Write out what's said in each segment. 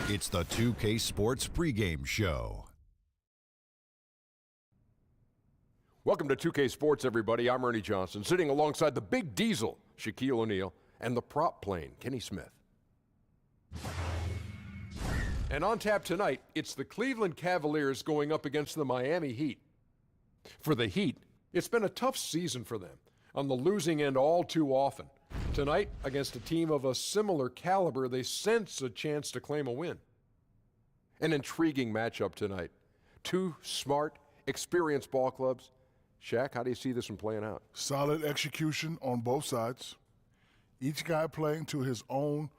It's the 2K Sports pregame show. Welcome to 2K Sports, everybody. I'm Ernie Johnson, sitting alongside the big diesel, Shaquille O'Neal, and the prop plane, Kenny Smith. And on tap tonight, it's the Cleveland Cavaliers going up against the Miami Heat. For the Heat, it's been a tough season for them, on the losing end all too often. Tonight, against a team of a similar caliber, they sense a chance to claim a win. An intriguing matchup tonight. Two smart, experienced ball clubs. Shaq, how do you see this one playing out? Solid execution on both sides. Each guy playing to his own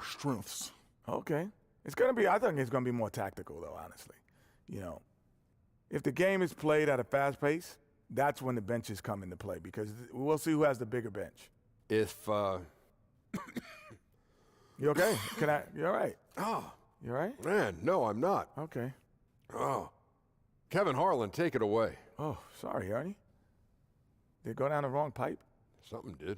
strengths. Okay. It's going to be, I think it's going to be more tactical, though, honestly. You know, if the game is played at a fast pace, that's when the benches come into play, because we'll see who has the bigger bench. If, You okay? You all right? Oh. You all right? Man, no, I'm not. Okay. Oh. Kevin Harlan, take it away. Oh, sorry, Ernie. Did it go down the wrong pipe? Something did.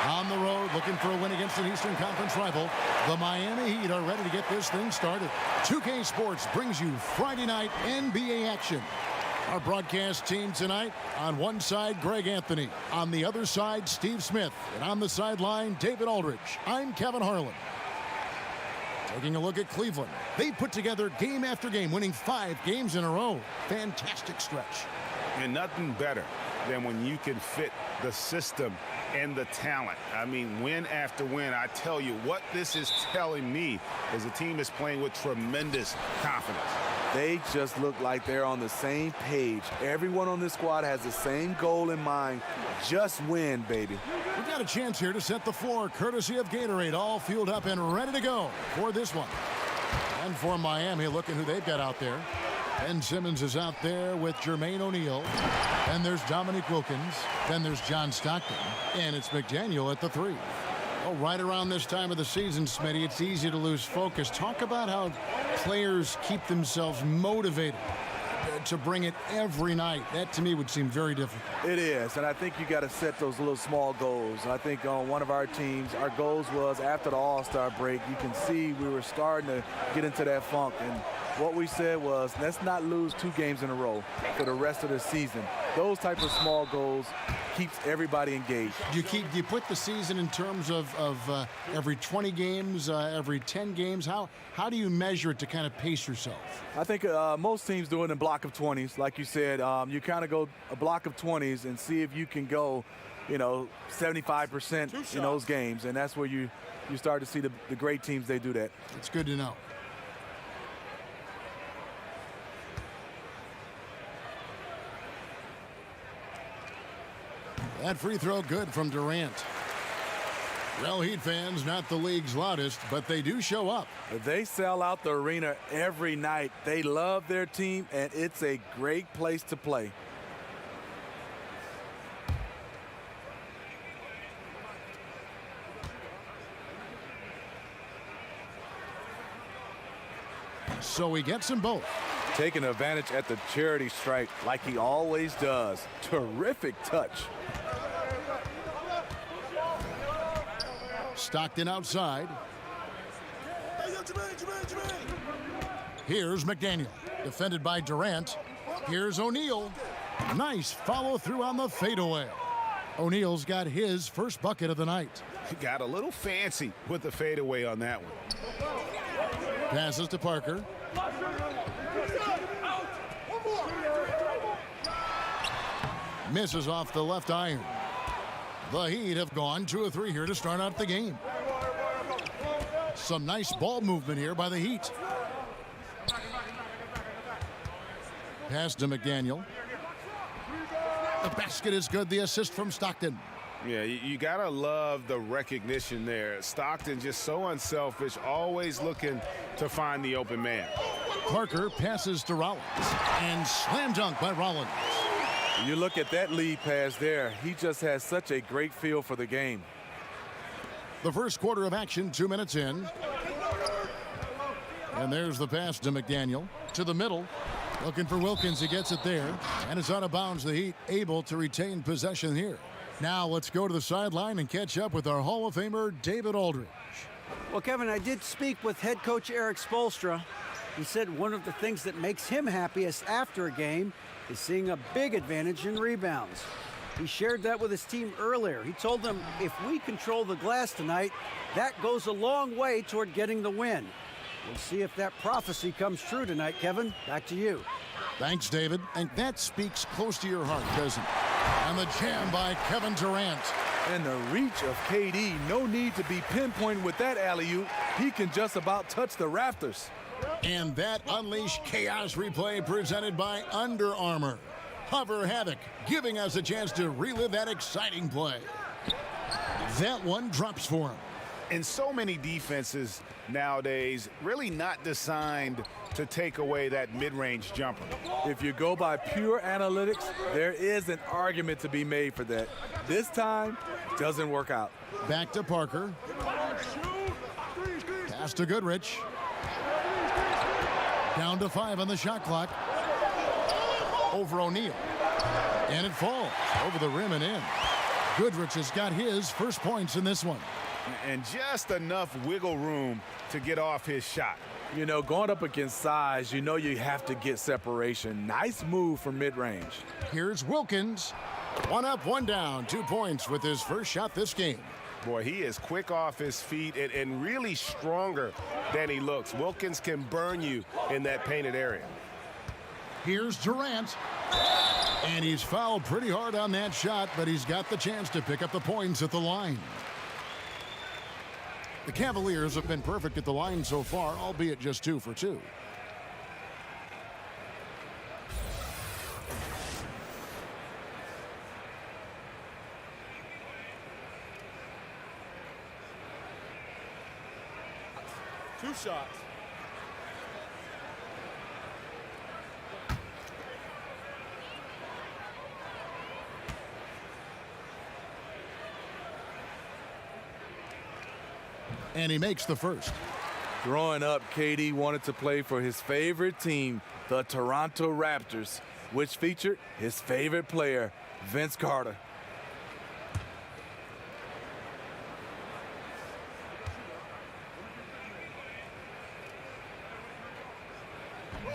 On the road, looking for a win against an Eastern Conference rival, the Miami Heat are ready to get this thing started. 2K Sports brings you Friday night NBA action. Our broadcast team tonight, on one side, Greg Anthony. On the other side, Steve Smith. And on the sideline, David Aldridge. I'm Kevin Harlan. Taking a look at Cleveland. They put together game after game, winning 5 games in a row. Fantastic stretch. And nothing better than when you can fit the system and the talent. I mean, win after win. I tell you, what this is telling me is the team is playing with tremendous confidence. They just look like they're on the same page. Everyone on this squad has the same goal in mind. Just win, baby. We've got a chance here to set the floor, courtesy of Gatorade, all fueled up and ready to go for this one. And for Miami, look at who they've got out there. Ben Simmons is out there with Jermaine O'Neal. Then there's Dominique Wilkins. Then there's John Stockton. And it's McDaniel at the 3. Well, right around this time of the season, Smitty, it's easy to lose focus. Talk about how players keep themselves motivated to bring it every night. That, to me, would seem very difficult. It is, and I think you got to set those little small goals. And I think on one of our teams, our goals was after the All-Star break, you can see we were starting to get into that funk. And what we said was, let's not lose 2 games in a row for the rest of the season. Those type of small goals keeps everybody engaged. Do you put the season in terms of every 20 games, every 10 games? How do you measure it to kind of pace yourself? I think most teams do it in a block of 20s. Like you said, you kind of go a block of 20s and see if you can go 75% in those games, and that's where you start to see the great teams, they do that. It's good to know. That free throw good from Durant. Well, Heat fans, not the league's loudest, but they do show up. They sell out the arena every night. They love their team, and it's a great place to play. So he gets them both. Taking advantage at the charity stripe like he always does. Terrific touch. Stockton outside. Here's McDaniel, defended by Durant. Here's O'Neal. Nice follow through on the fadeaway. O'Neal's got his first bucket of the night. He got a little fancy with the fadeaway on that one. Passes to Parker. Misses off the left iron. The Heat have gone 2 of 3 here to start out the game. Some nice ball movement here by the Heat. Pass to McDaniel. The basket is good. The assist from Stockton. Yeah, you gotta love the recognition there. Stockton just so unselfish, always looking to find the open man. Parker passes to Rollins. And slam dunk by Rollins. You look at that lead pass there. He just has such a great feel for the game. The first quarter of action, 2 minutes in. And there's the pass to McDaniel. To the middle. Looking for Wilkins. He gets it there. And it's out of bounds. The Heat able to retain possession here. Now let's go to the sideline and catch up with our Hall of Famer, David Aldridge. Well, Kevin, I did speak with head coach Eric Spoelstra. He said one of the things that makes him happiest after a game is seeing a big advantage in rebounds. He shared that with his team earlier. He told them, if we control the glass tonight, that goes a long way toward getting the win. We'll see if that prophecy comes true tonight, Kevin. Back to you. Thanks, David. And that speaks close to your heart, doesn't it? And the jam by Kevin Durant. And the reach of KD. No need to be pinpointed with that alley-oop. He can just about touch the rafters. And that Unleash Chaos replay presented by Under Armour. Hover Havoc, giving us a chance to relive that exciting play. That one drops for him. And so many defenses nowadays really not designed to take away that mid-range jumper. If you go by pure analytics, there is an argument to be made for that. This time, doesn't work out. Back to Parker. Pass to Goodrich. Down to 5 on the shot clock. Over O'Neal. And it falls over the rim and in. Goodrich has got his first points in this one. And just enough wiggle room to get off his shot. You know, going up against size, you know you have to get separation. Nice move from mid-range. Here's Wilkins. 1 up, 1 down. 2 points with his first shot this game. Boy, he is quick off his feet and really stronger than he looks. Wilkins can burn you in that painted area. Here's Durant. And he's fouled pretty hard on that shot, but he's got the chance to pick up the points at the line. The Cavaliers have been perfect at the line so far, albeit just 2 for 2. Two shots. And he makes the first. Growing up, KD wanted to play for his favorite team, the Toronto Raptors, which featured his favorite player, Vince Carter.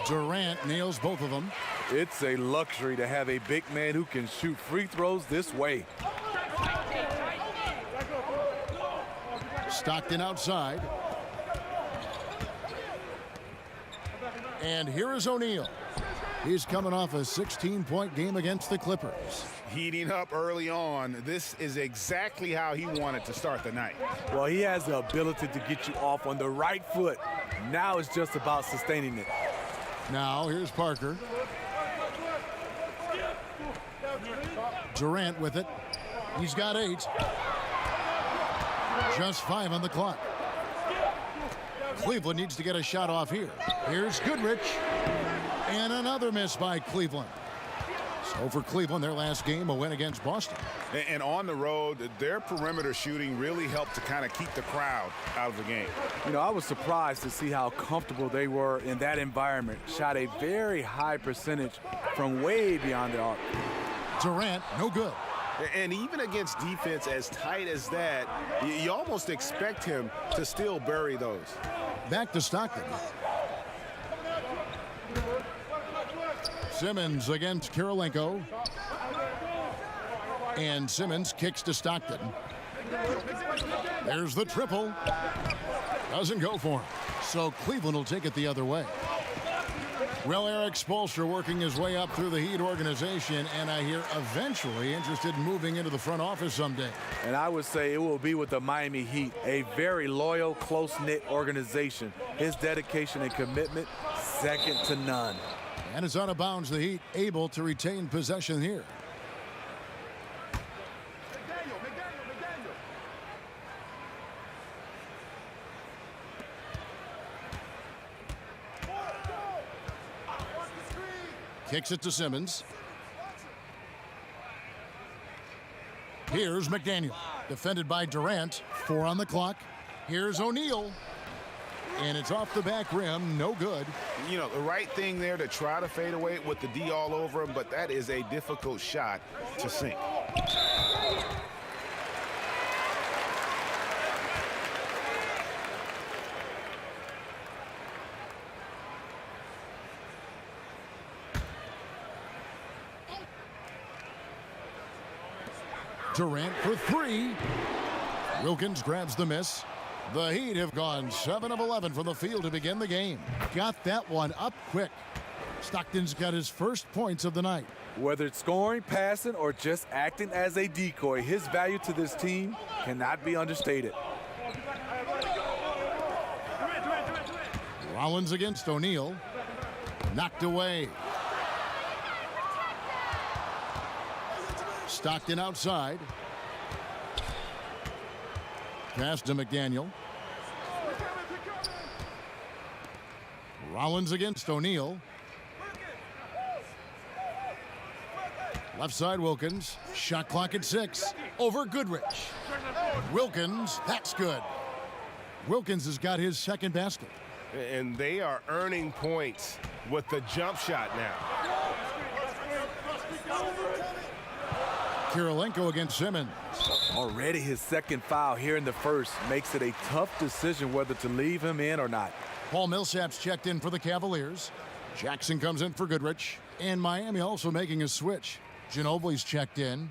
Durant nails both of them. It's a luxury to have a big man who can shoot free throws this way. Stockton outside. And here is O'Neal. He's coming off a 16-point game against the Clippers. Heating up early on. This is exactly how he wanted to start the night. Well, he has the ability to get you off on the right foot. Now it's just about sustaining it. Now here's Parker. Durant with it. He's got 8. Just 5 on the clock. Cleveland needs to get a shot off here. Here's Goodrich. And another miss by Cleveland. So for Cleveland, their last game, a win against Boston. And on the road, their perimeter shooting really helped to kind of keep the crowd out of the game. You know, I was surprised to see how comfortable they were in that environment. Shot a very high percentage from way beyond the arc. Durant, no good. And even against defense as tight as that, you almost expect him to still bury those. Back to Stockton. Simmons against Kirilenko. And Simmons kicks to Stockton. There's the triple. Doesn't go for him. So Cleveland will take it the other way. Well, Erik Spoelstra working his way up through the Heat organization, and I hear eventually interested in moving into the front office someday. And I would say it will be with the Miami Heat, a very loyal, close-knit organization. His dedication and commitment, second to none. And it's out of bounds. The Heat able to retain possession here. Kicks it to Simmons. Here's McDaniel. Defended by Durant. 4 on the clock. Here's O'Neal. And it's off the back rim. No good. You know, the right thing there to try to fade away with the D all over him, but that is a difficult shot to sink. Durant for 3. Wilkins grabs the miss. The Heat have gone 7 of 11 from the field to begin the game. Got that one up quick. Stockton's got his first points of the night. Whether it's scoring, passing, or just acting as a decoy, his value to this team cannot be understated. Rollins against O'Neal. Knocked away. Stockton outside. Pass to McDaniel. Rollins against O'Neal. Left side Wilkins. Shot clock at 6. Over Goodrich. Wilkins, that's good. Wilkins has got his second basket. And they are earning points with the jump shot now. Kirilenko against Simmons. Already his second foul here in the first makes it a tough decision whether to leave him in or not. Paul Millsap's checked in for the Cavaliers. Jackson comes in for Goodrich. And Miami also making a switch. Ginobili's checked in.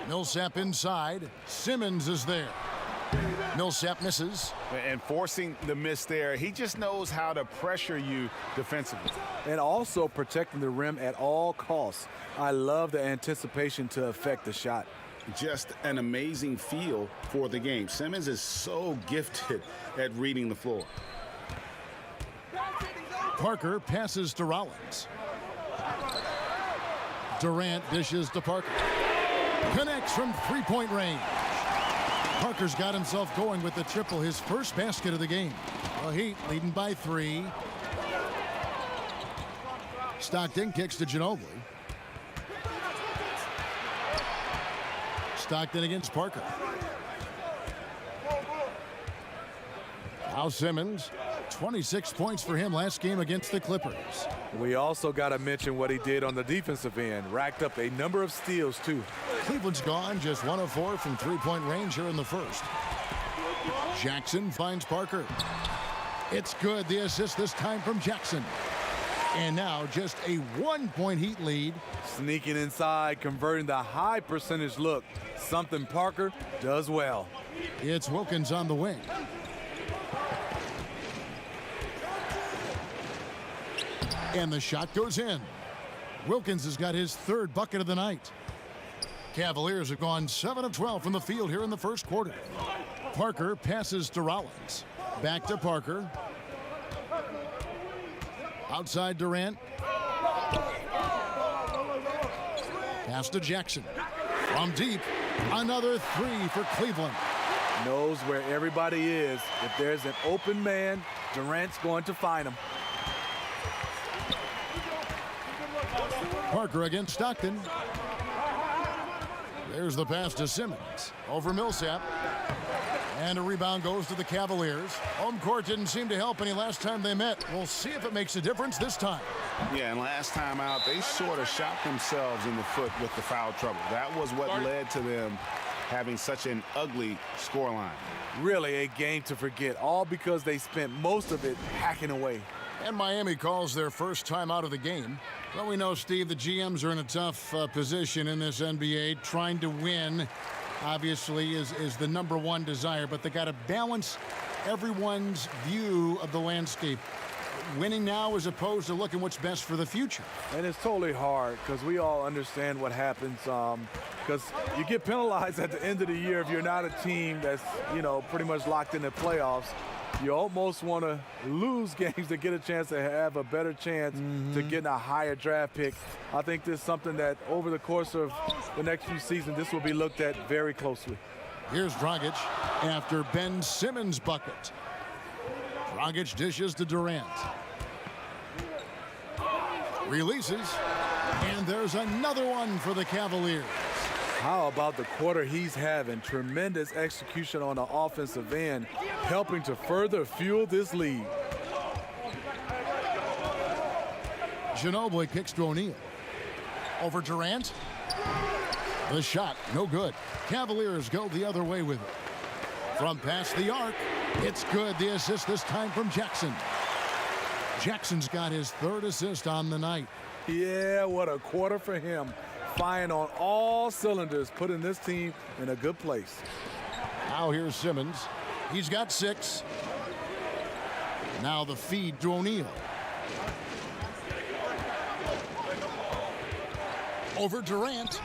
Millsap inside. Simmons is there. Millsap misses. And forcing the miss there, he just knows how to pressure you defensively. And also protecting the rim at all costs. I love the anticipation to affect the shot. Just an amazing feel for the game. Simmons is so gifted at reading the floor. Parker passes to Rollins. Durant dishes to Parker. Connects from three-point range. Parker's got himself going with the triple, his first basket of the game. The Heat leading by 3. Stockton kicks to Ginobili. Stockton against Parker. Now Simmons, 26 points for him last game against the Clippers. We also got to mention what he did on the defensive end. Racked up a number of steals, too. Cleveland's gone just 1 of 4 from three-point range here in the first. Jackson finds Parker. It's good. The assist this time from Jackson. And now just a 1-point Heat lead. Sneaking inside, converting the high percentage look. Something Parker does well. It's Wilkins on the wing. And the shot goes in. Wilkins has got his third bucket of the night. Cavaliers have gone 7 of 12 from the field here in the first quarter. Parker passes to Rollins. Back to Parker. Outside Durant. Pass to Jackson. From deep, another three for Cleveland. Knows where everybody is. If there's an open man, Durant's going to find him. Parker against Stockton. There's the pass to Simmons. Over Millsap. And a rebound goes to the Cavaliers. Home court didn't seem to help any last time they met. We'll see if it makes a difference this time. Yeah, and last time out, they sort of shot themselves in the foot with the foul trouble. That was what led to them having such an ugly scoreline. Really a game to forget, all because they spent most of it hacking away. And Miami calls their first time out of the game. Well, we know, Steve, the GMs are in a tough position in this NBA. Trying to win, obviously, is the number one desire, but they got to balance everyone's view of the landscape. Winning now as opposed to looking what's best for the future. And it's totally hard because we all understand what happens because you get penalized at the end of the year if you're not a team that's, pretty much locked in the playoffs. You almost want to lose games to get a chance to have a better chance to get a higher draft pick. I think this is something that over the course of the next few seasons, this will be looked at very closely. Here's Dragic after Ben Simmons' bucket. Dragic dishes to Durant. Releases, and there's another one for the Cavaliers. How about the quarter he's having? Tremendous execution on the offensive end, helping to further fuel this lead. Ginobili kicks to O'Neal. Over Durant. The shot, no good. Cavaliers go the other way with it. From past the arc, it's good. The assist this time from Jackson. Jackson's got his third assist on the night. Yeah, what a quarter for him. Firing on all cylinders, putting this team in a good place. Now here's Simmons. He's got 6. Now the feed to O'Neal. Over Durant.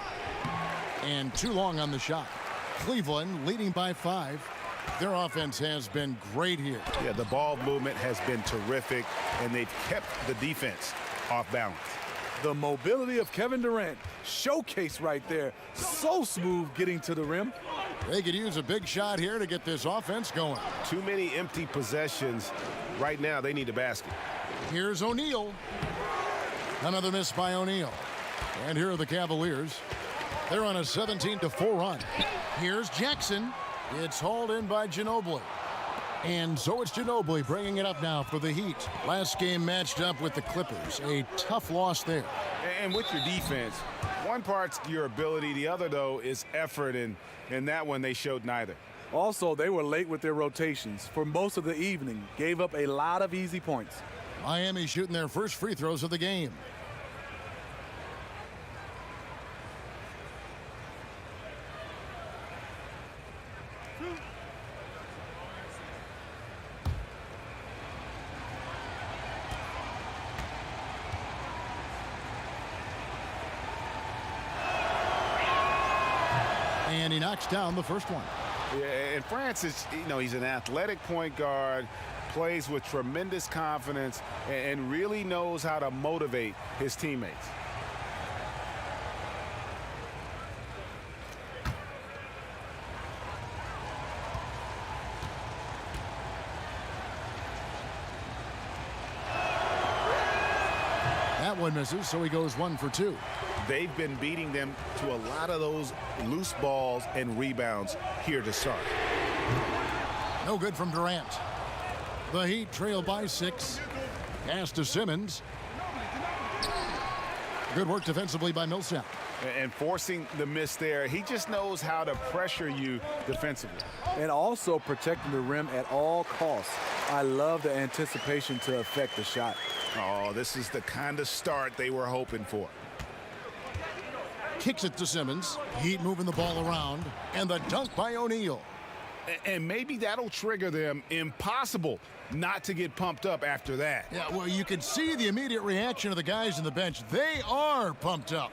And too long on the shot. Cleveland leading by 5. Their offense has been great here. Yeah, the ball movement has been terrific, and they've kept the defense off balance. The mobility of Kevin Durant, showcase right there. So smooth getting to the rim. They could use a big shot here to get this offense going. Too many empty possessions. Right now, they need a basket. Here's O'Neal. Another miss by O'Neal. And here are the Cavaliers. They're on a 17-4 run. Here's Jackson. It's hauled in by Ginobili. And so it's Ginobili bringing it up now for the Heat. Last game matched up with the Clippers. A tough loss there. And with your defense, one part's your ability. The other, though, is effort. And in that one, they showed neither. Also, they were late with their rotations for most of the evening. Gave up a lot of easy points. Miami shooting their first free throws of the game. And he knocks down the first one. Yeah, and Francis, he's an athletic point guard, plays with tremendous confidence, and really knows how to motivate his teammates. That one misses, so he goes 1 for 2. They've been beating them to a lot of those loose balls and rebounds here to start. No good from Durant. The Heat trail by 6. Pass to Simmons. Good work defensively by Millsap. And forcing the miss there, he just knows how to pressure you defensively. And also protecting the rim at all costs. I love the anticipation to affect the shot. Oh, this is the kind of start they were hoping for. Kicks it to Simmons. Heat moving the ball around. And the dunk by O'Neal. And maybe that'll trigger them. Impossible not to get pumped up after that. Yeah, well, you can see the immediate reaction of the guys on the bench. They are pumped up.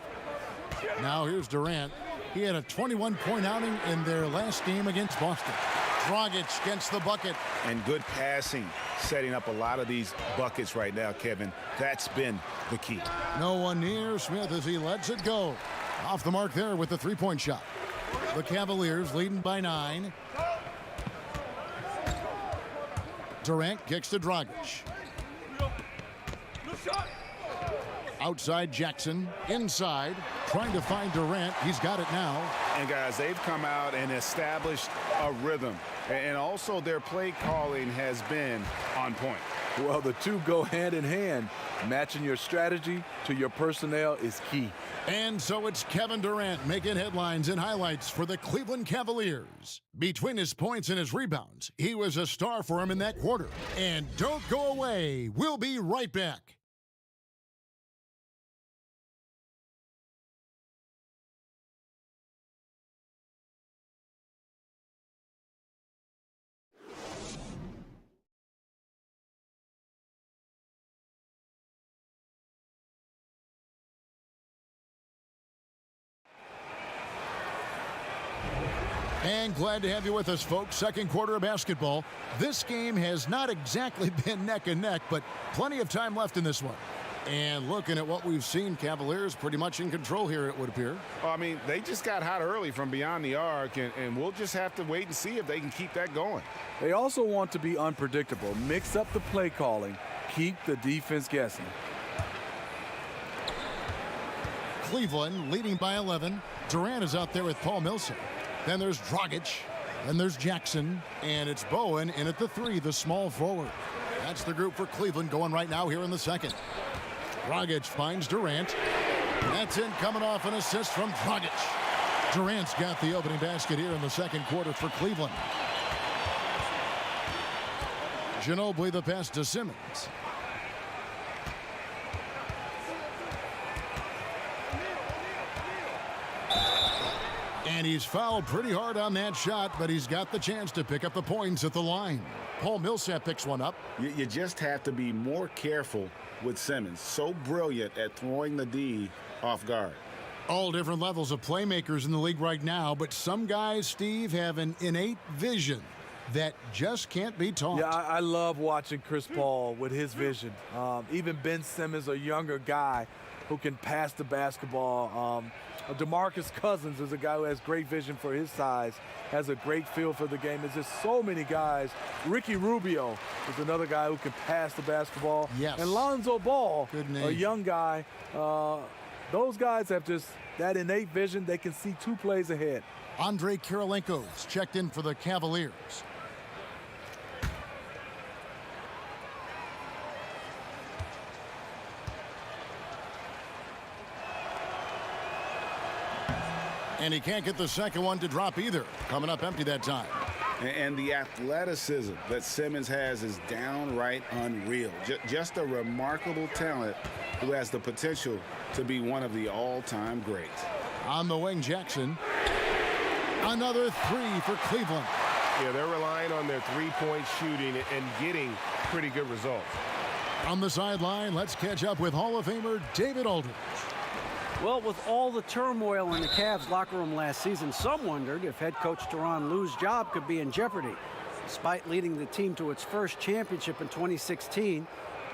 Now here's Durant. He had a 21-point outing in their last game against Boston. Dragic gets the bucket. And good passing, setting up a lot of these buckets right now, Kevin. That's been the key. No one near Smith as he lets it go. Off the mark there with the three-point shot. The Cavaliers leading by 9. Durant kicks to Dragic. Outside Jackson, inside, trying to find Durant. He's got it now. And guys, they've come out and established a rhythm. And also their play calling has been on point. Well, the two go hand in hand. Matching your strategy to your personnel is key. And so it's Kevin Durant making headlines and highlights for the Cleveland Cavaliers. Between his points and his rebounds, he was a star for him in that quarter. And don't go away. We'll be right back. And glad to have you with us, folks. Second quarter of basketball. This game has not exactly been neck and neck, but plenty of time left in this one. And looking at what we've seen, Cavaliers pretty much in control here, it would appear. Well, I mean, they just got hot early from beyond the arc, and we'll just have to wait and see if they can keep that going. They also want to be unpredictable. Mix up the play calling. Keep the defense guessing. Cleveland leading by 11. Durant is out there with Paul Millsap. Then there's Dragic. Then there's Jackson. And it's Bowen in at the 3, the small forward. That's the group for Cleveland going right now here in the second. Dragic finds Durant. That's in, coming off an assist from Dragic. Durant's got the opening basket here in the second quarter for Cleveland. Ginobili the pass to Simmons. And he's fouled pretty hard on that shot, but he's got the chance to pick up the points at the line. Paul Millsap picks one up. You just have to be more careful with Simmons. So brilliant at throwing the D off guard. All different levels of playmakers in the league right now, but some guys, Steve, have an innate vision that just can't be taught. Yeah, I love watching Chris Paul with his vision. Even Ben Simmons, a younger guy who can pass the basketball. DeMarcus Cousins is a guy who has great vision for his size, has a great feel for the game. There's just so many guys. Ricky Rubio is another guy who can pass the basketball. Yes. And Lonzo Ball, good name. a young guy. Those guys have just that innate vision. They can see 2 plays ahead. Andre Kirilenko's checked in for the Cavaliers. And he can't get the second one to drop either. Coming up empty that time. And the athleticism that Simmons has is downright unreal. Just a remarkable talent who has the potential to be one of the all-time greats. On the wing, Jackson. Another 3 for Cleveland. Yeah, they're relying on their three-point shooting and getting pretty good results. On the sideline, let's catch up with Hall of Famer David Aldridge. Well, with all the turmoil in the Cavs locker room last season, some wondered if head coach Durant Lue's job could be in jeopardy. Despite leading the team to its first championship in 2016,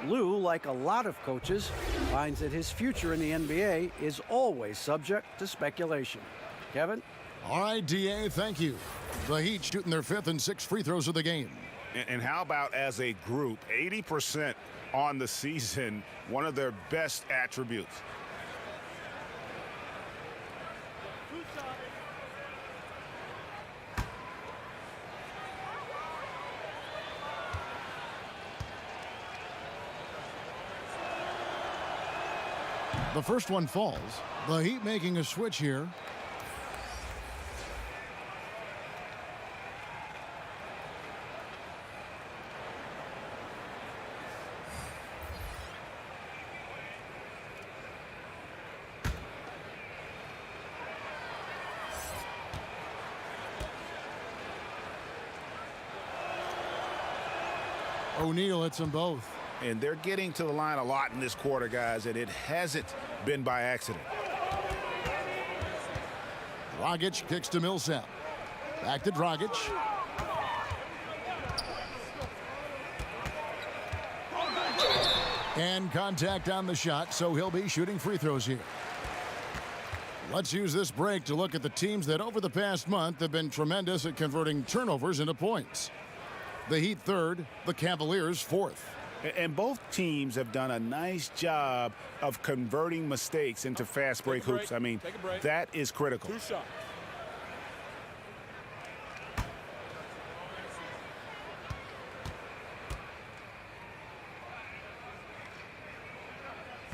Lue, like a lot of coaches, finds that his future in the NBA is always subject to speculation. Kevin? All right, D.A., thank you. The Heat shooting their 5th and 6th free throws of the game. And how about as a group, 80% on the season, one of their best attributes. The first one falls. The Heat making a switch here. O'Neal hits them both. And they're getting to the line a lot in this quarter, guys, and it hasn't been by accident. Dragic kicks to Millsap. Back to Dragic. And contact on the shot, so he'll be shooting free throws here. Let's use this break to look at the teams that over the past month have been tremendous at converting turnovers into points. The Heat third, the Cavaliers fourth. And both teams have done a nice job of converting mistakes into fast break hoops. I mean, that is critical. Two shots.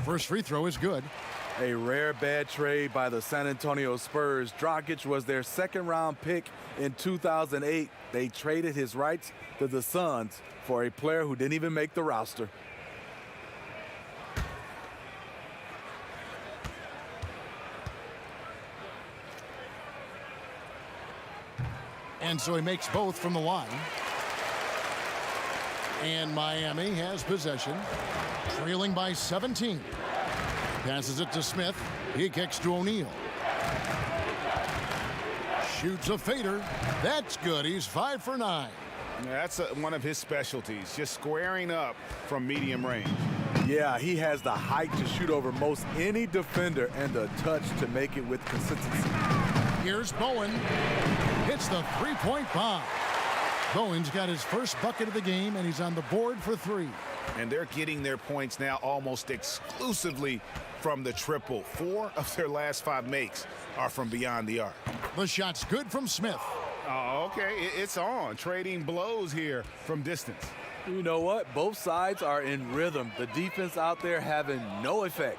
First free throw is good. A rare bad trade by the San Antonio Spurs. Dragic was their second-round pick in 2008. They traded his rights to the Suns for a player who didn't even make the roster. And so he makes both from the line. And Miami has possession, trailing by 17. Passes it to Smith. He kicks to O'Neal. Shoots a fader. That's good. He's 5 for 9. Yeah, that's one of his specialties, just squaring up from medium range. Yeah, he has the height to shoot over most any defender and the touch to make it with consistency. Here's Bowen. Hits the three-point bomb. Bowen's got his first bucket of the game, and he's on the board for 3. And they're getting their points now almost exclusively from the triple. 4 of their last 5 makes are from beyond the arc. The shot's good from Smith. Oh, okay, it's on. Trading blows here from distance. You know what? Both sides are in rhythm. The defense out there having no effect.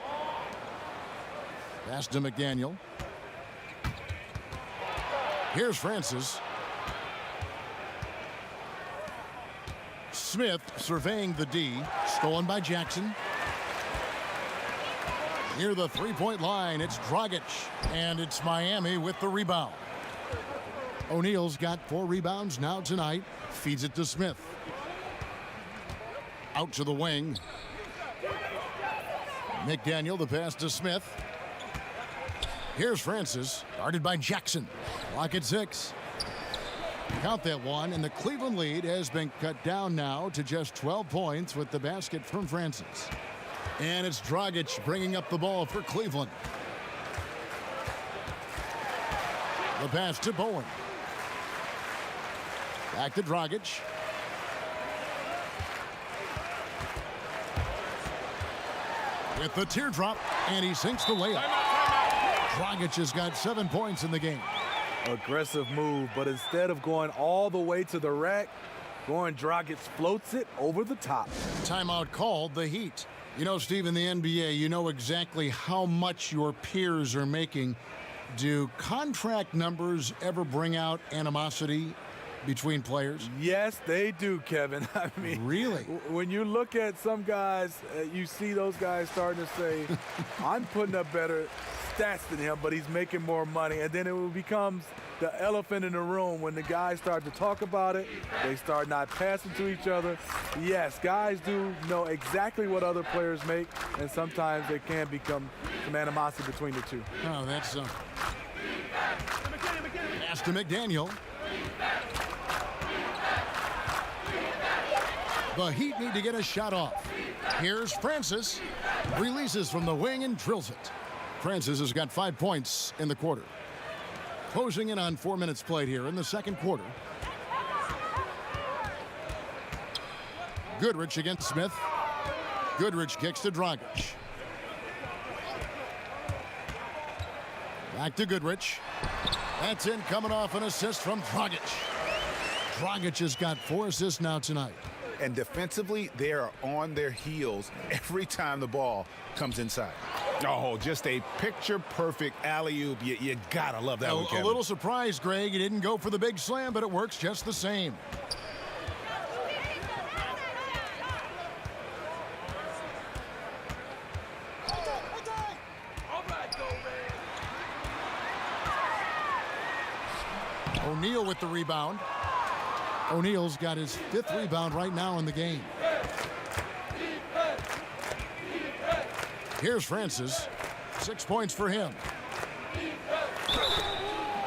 Pass to McDaniel. Here's Francis. Smith surveying the D. Stolen by Jackson. Near the three-point line, it's Dragic. And it's Miami with the rebound. O'Neal's got 4 rebounds now tonight. Feeds it to Smith. Out to the wing. McDaniel, the pass to Smith. Here's Francis, guarded by Jackson. Clock at 6. Count that one, and the Cleveland lead has been cut down now to just 12 points with the basket from Francis. And it's Dragic bringing up the ball for Cleveland. The pass to Bowen. Back to Dragic. With the teardrop, and he sinks the layup. Dragic has got 7 points in the game. Aggressive move, but instead of going all the way to the rack, Dragic floats it over the top. Timeout called, the Heat. You know, Steve, in the NBA, you know exactly how much your peers are making. Do contract numbers ever bring out animosity between players? Yes, they do, Kevin. I mean, really? When you look at some guys, you see those guys starting to say, I'm putting up better stats than him, but he's making more money. And then it becomes the elephant in the room when the guys start to talk about it. They start not passing to each other. Yes, guys do know exactly what other players make, and sometimes there can become some animosity between the two. Oh, that's pass to McDaniel. The Heat need to get a shot off. Here's Francis. Releases from the wing and drills it. Francis has got 5 points in the quarter. Closing in on 4 minutes played here in the second quarter. Goodrich against Smith. Goodrich kicks to Dragic. Back to Goodrich. That's in, coming off an assist from Dragic. Dragic has got 4 assists now tonight. And defensively, they are on their heels every time the ball comes inside. Oh, just a picture-perfect alley-oop. You gotta love that one, Kevin. A little surprised, Greg. He didn't go for the big slam, but it works just the same. O'Neal with the rebound. O'Neal's got his 5th rebound right now in the game. Here's Francis. 6 points for him.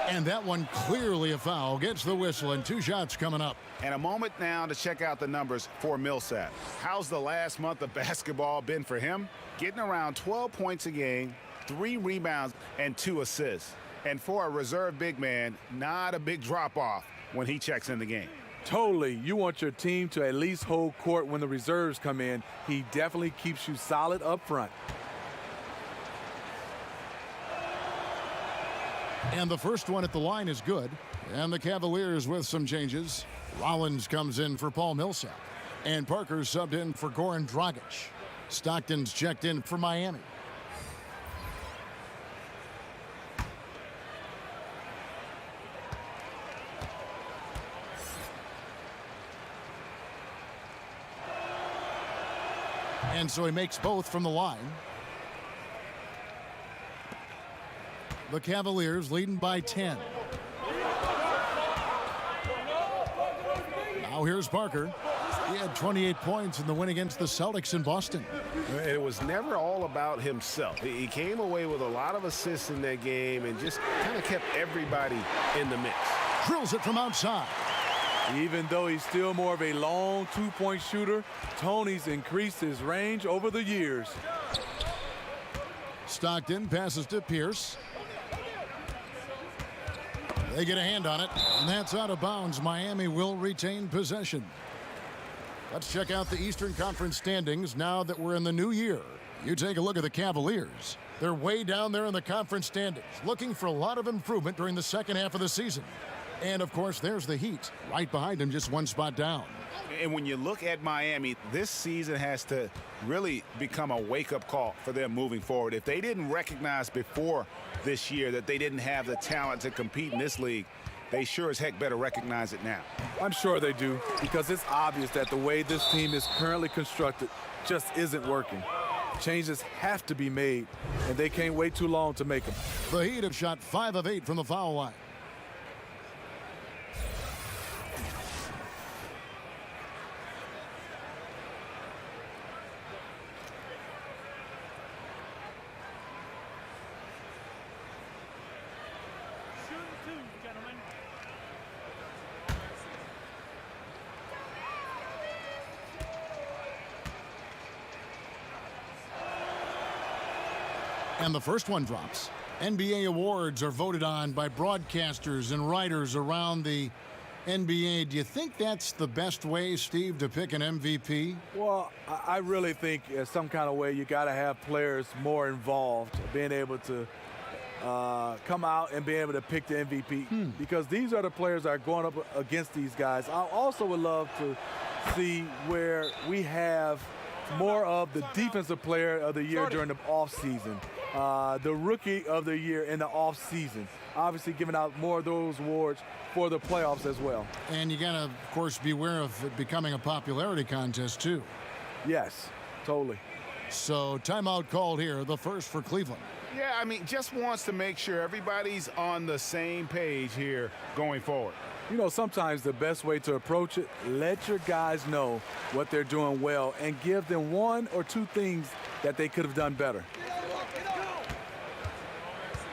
And that one clearly a foul. Gets the whistle, and 2 shots coming up. And a moment now to check out the numbers for Millsap. How's the last month of basketball been for him? Getting around 12 points a game, 3 rebounds, and 2 assists. And for a reserve big man, not a big drop-off when he checks in the game. Totally. You want your team to at least hold court when the reserves come in. He definitely keeps you solid up front. And the first one at the line is good. And the Cavaliers with some changes. Rollins comes in for Paul Millsap. And Parker's subbed in for Goran Dragic. Stockton's checked in for Miami. And so he makes both from the line. The Cavaliers leading by 10. Now here's Parker. He had 28 points in the win against the Celtics in Boston. It was never all about himself. He came away with a lot of assists in that game and just kind of kept everybody in the mix. Drills it from outside. Even though he's still more of a long two-point shooter, Tony's increased his range over the years. Stockton passes to Pierce. They get a hand on it, and that's out of bounds. Miami will retain possession. Let's check out the Eastern Conference standings now that we're in the new year. You take a look at the Cavaliers. They're way down there in the conference standings, looking for a lot of improvement during the second half of the season. And, of course, there's the Heat, right behind them, just 1 spot down. And when you look at Miami, this season has to really become a wake-up call for them moving forward. If they didn't recognize before this year that they didn't have the talent to compete in this league, they sure as heck better recognize it now. I'm sure they do, because it's obvious that the way this team is currently constructed just isn't working. Changes have to be made, and they can't wait too long to make them. The Heat have shot 5 of 8 from the foul line. And the first one drops. NBA awards are voted on by broadcasters and writers around the NBA. Do you think that's the best way, Steve, to pick an MVP? Well, I really think in some kind of way you got to have players more involved, being able to come out and be able to pick the MVP, because these are the players that are going up against these guys. I also would love to see where we have more of the defensive player of the year during the offseason, the rookie of the year in the offseason, obviously giving out more of those awards for the playoffs as well. And you got to, of course, beware of it becoming a popularity contest, too. Yes, totally. So timeout called here, the first for Cleveland. Yeah, I mean, just wants to make sure everybody's on the same page here going forward. You know, sometimes the best way to approach it, let your guys know what they're doing well and give them 1 or 2 things that they could have done better.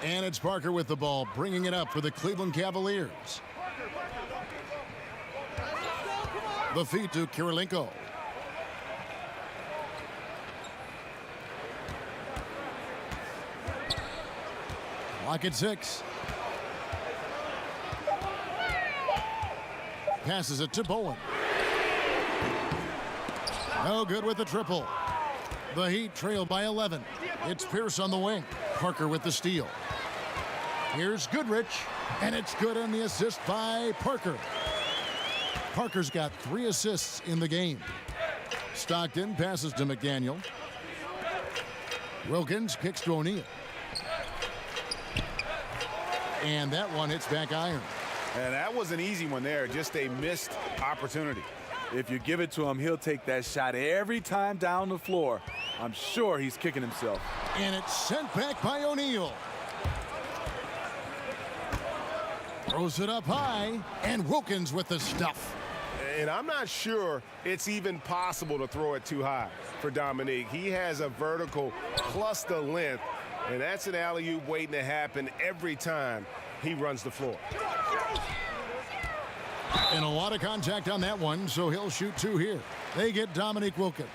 And it's Parker with the ball, bringing it up for the Cleveland Cavaliers. The feed to Kirilenko. Clock at 6. Passes it to Bowen. No good with the triple. The Heat trail by 11. It's Pierce on the wing. Parker with the steal. Here's Goodrich, and it's good on the assist by Parker. Parker's got 3 assists in the game. Stockton passes to McDaniel. Wilkins kicks to O'Neal. And that one hits back iron. And that was an easy one there, just a missed opportunity. If you give it to him, he'll take that shot every time down the floor. I'm sure he's kicking himself. And it's sent back by O'Neal. Throws it up high, and Wilkins with the stuff. And I'm not sure it's even possible to throw it too high for Dominique. He has a vertical plus the length, and that's an alley-oop waiting to happen every time he runs the floor. And a lot of contact on that one, so he'll shoot 2 here. They get Dominique Wilkins.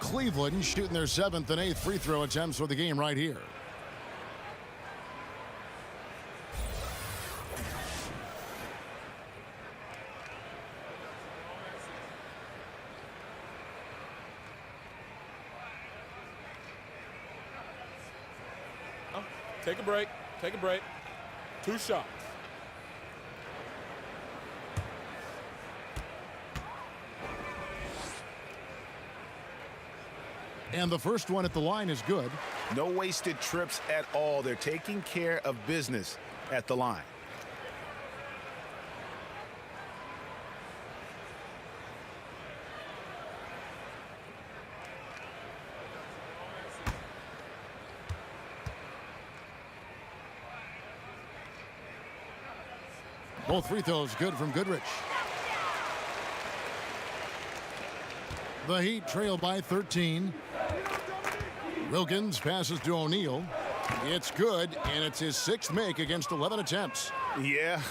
Cleveland shooting their 7th and 8th free throw attempts for the game right here. Take a break. Take a break. 2 shots. And the first one at the line is good. No wasted trips at all. They're taking care of business at the line. Both free throws good from Goodrich. The Heat trail by 13. Wilkins passes to O'Neal. It's good, and it's his 6th make against 11 attempts. Yeah,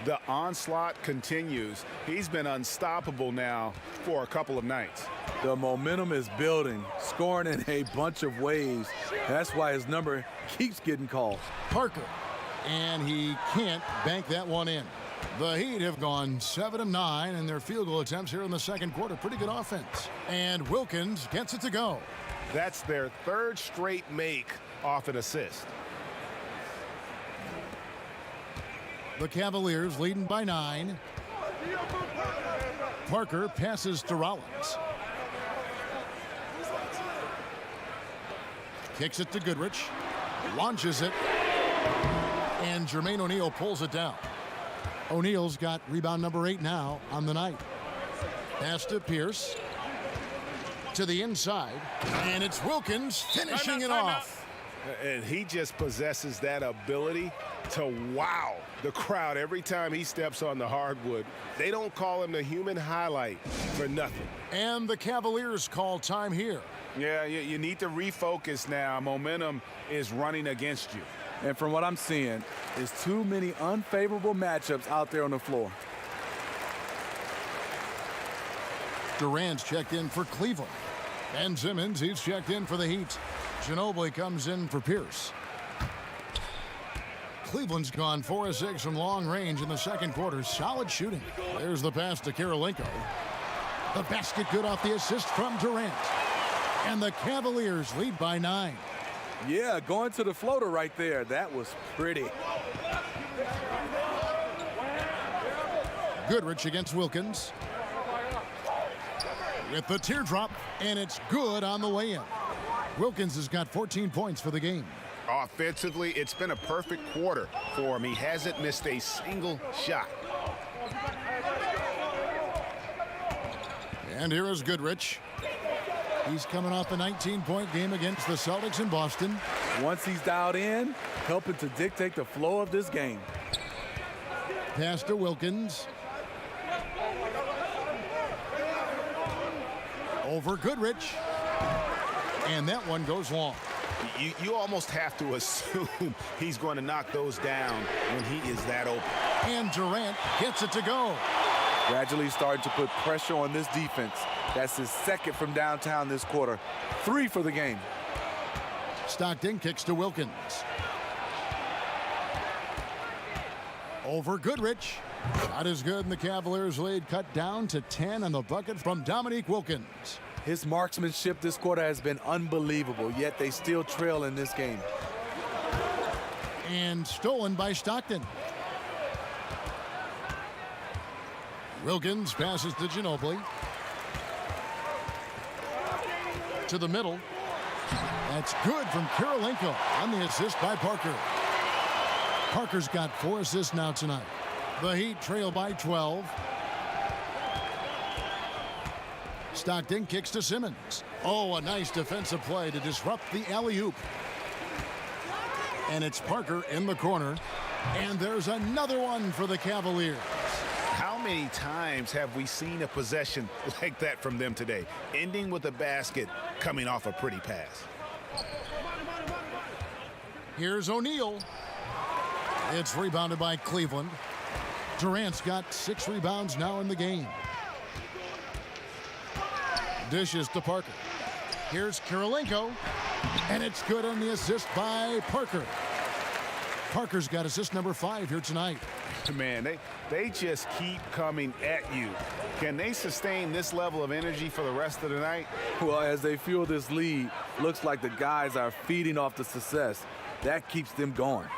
the onslaught continues. He's been unstoppable now for a couple of nights. The momentum is building, scoring in a bunch of ways. That's why his number keeps getting called. Parker, and he can't bank that one in. The Heat have gone 7 of 9 in their field goal attempts here in the second quarter. Pretty good offense. And Wilkins gets it to go. That's their 3rd straight make off an assist. The Cavaliers leading by 9. Parker passes to Rollins. Kicks it to Goodrich. Launches it. And Jermaine O'Neal pulls it down. O'Neal's got rebound number 8 now on the night. Pass to Pierce. To the inside. And it's Wilkins finishing it off. And he just possesses that ability to wow the crowd every time he steps on the hardwood. They don't call him the human highlight for nothing. And the Cavaliers call time here. Yeah, you need to refocus now. Momentum is running against you. And from what I'm seeing, is too many unfavorable matchups out there on the floor. Durant's checked in for Cleveland. And Simmons, he's checked in for the Heat. Ginobili comes in for Pierce. Cleveland's gone 4 of 6 from long range in the second quarter. Solid shooting. There's the pass to Karolinko. The basket good off the assist from Durant. And the Cavaliers lead by 9. Yeah, going to the floater right there. That was pretty. Goodrich against Wilkins. With the teardrop, and it's good on the way in. Wilkins has got 14 points for the game. Offensively, it's been a perfect quarter for him. He hasn't missed a single shot. And here is Goodrich. He's coming off a 19-point game against the Celtics in Boston. Once he's dialed in, helping to dictate the flow of this game. Pass to Wilkins. Over Goodrich. And that one goes long. You almost have to assume he's going to knock those down when he is that open. And Durant gets it to go. Gradually starting to put pressure on this defense. That's his 2nd from downtown this quarter. 3 for the game. Stockton kicks to Wilkins. Over Goodrich. Shot is good, and the Cavaliers lead cut down to 10 on the bucket from Dominique Wilkins. His marksmanship this quarter has been unbelievable, yet they still trail in this game. And stolen by Stockton. Wilkins passes to Ginobili. To the middle. That's good from Karolinko on the assist by Parker. Parker's got 4 assists now tonight. The Heat trail by 12. Stockton kicks to Simmons. Oh, a nice defensive play to disrupt the alley-oop. And it's Parker in the corner. And there's another one for the Cavaliers. How many times have we seen a possession like that from them today, ending with a basket coming off a pretty pass? Here's O'Neal. It's rebounded by Cleveland. Durant's got 6 rebounds now in the game. Dishes to Parker. Here's Kirilenko. And it's good on the assist by Parker. Parker's got assist number 5 here tonight. Man, they just keep coming at you. Can they sustain this level of energy for the rest of the night? Well, as they fuel this lead, looks like the guys are feeding off the success. That keeps them going.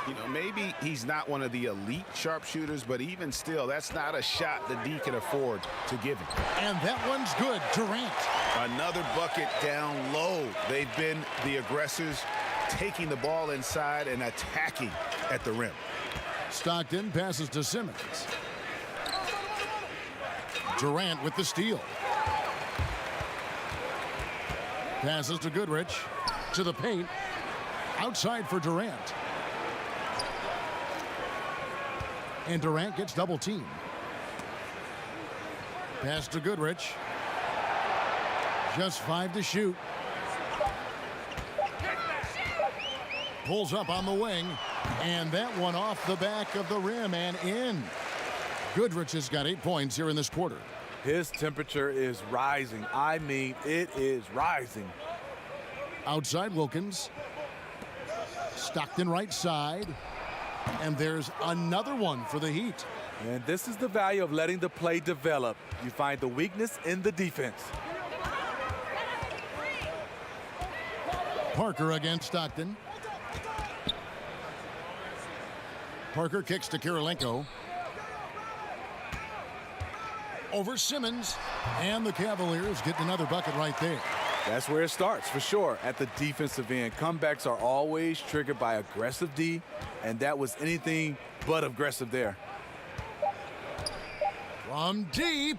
You know, maybe he's not one of the elite sharpshooters, but even still, that's not a shot that D can afford to give him. And that one's good. Durant. Another bucket down low. They've been the aggressors, taking the ball inside and attacking at the rim. Stockton passes to Simmons. Durant with the steal. Passes to Goodrich. To the paint. Outside for Durant. And Durant gets double teamed. Pass to Goodrich. Just 5 to shoot. Pulls up on the wing. And that one off the back of the rim and in. Goodrich has got 8 points here in this quarter. His temperature is rising. I mean, it is rising. Outside Wilkins. Stockton right side. And there's another one for the Heat. And this is the value of letting the play develop. You find the weakness in the defense. Parker against Stockton. Parker kicks to Kirilenko. Over Simmons. And the Cavaliers get another bucket right there. That's where it starts, for sure. At the defensive end, comebacks are always triggered by aggressive D, and that was anything but aggressive there. From deep.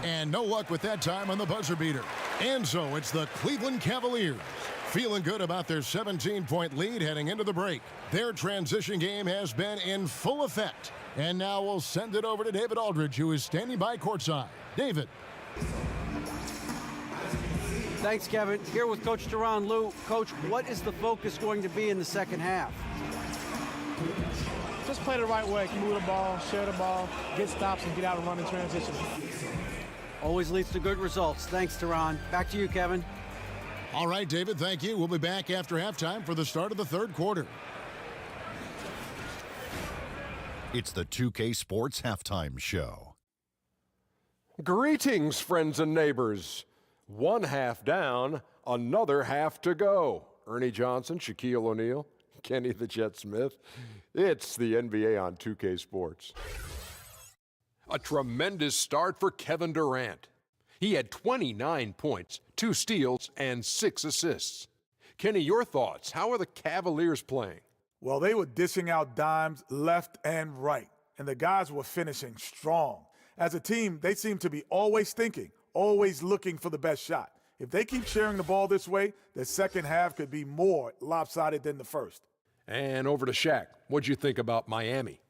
And no luck with that time on the buzzer beater. And so it's the Cleveland Cavaliers feeling good about their 17-point lead heading into the break. Their transition game has been in full effect. And now we'll send it over to David Aldridge, who is standing by courtside. David. Thanks, Kevin. Here with Coach Durant. Lou, Coach, what is the focus going to be in the second half? Just play the right way. Move the ball, share the ball, get stops, and get out and run in transition. Always leads to good results. Thanks, Durant. Back to you, Kevin. All right, David, thank you. We'll be back after halftime for the start of the third quarter. It's the 2K Sports Halftime Show. Greetings, friends and neighbors. 1 half down, another half to go. Ernie Johnson, Shaquille O'Neal, Kenny the Jet Smith. It's the NBA on 2K Sports. A tremendous start for Kevin Durant. He had 29 points, 2 steals, and 6 assists. Kenny, your thoughts? How are the Cavaliers playing? Well, they were dishing out dimes left and right, and the guys were finishing strong. As a team, they seem to be always thinking, always looking for the best shot. If they keep sharing the ball this way, the second half could be more lopsided than the first. And over to Shaq. What'd you think about Miami?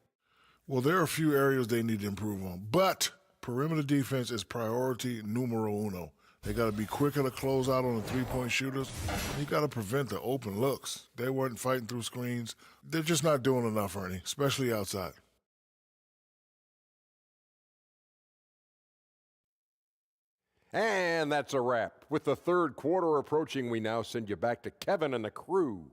Well, there are a few areas they need to improve on, but perimeter defense is priority numero uno. They got to be quicker to close out on the three-point shooters. You got to prevent the open looks. They weren't fighting through screens. They're just not doing enough, Ernie, especially outside. And that's a wrap. With the third quarter approaching, we now send you back to Kevin and the crew.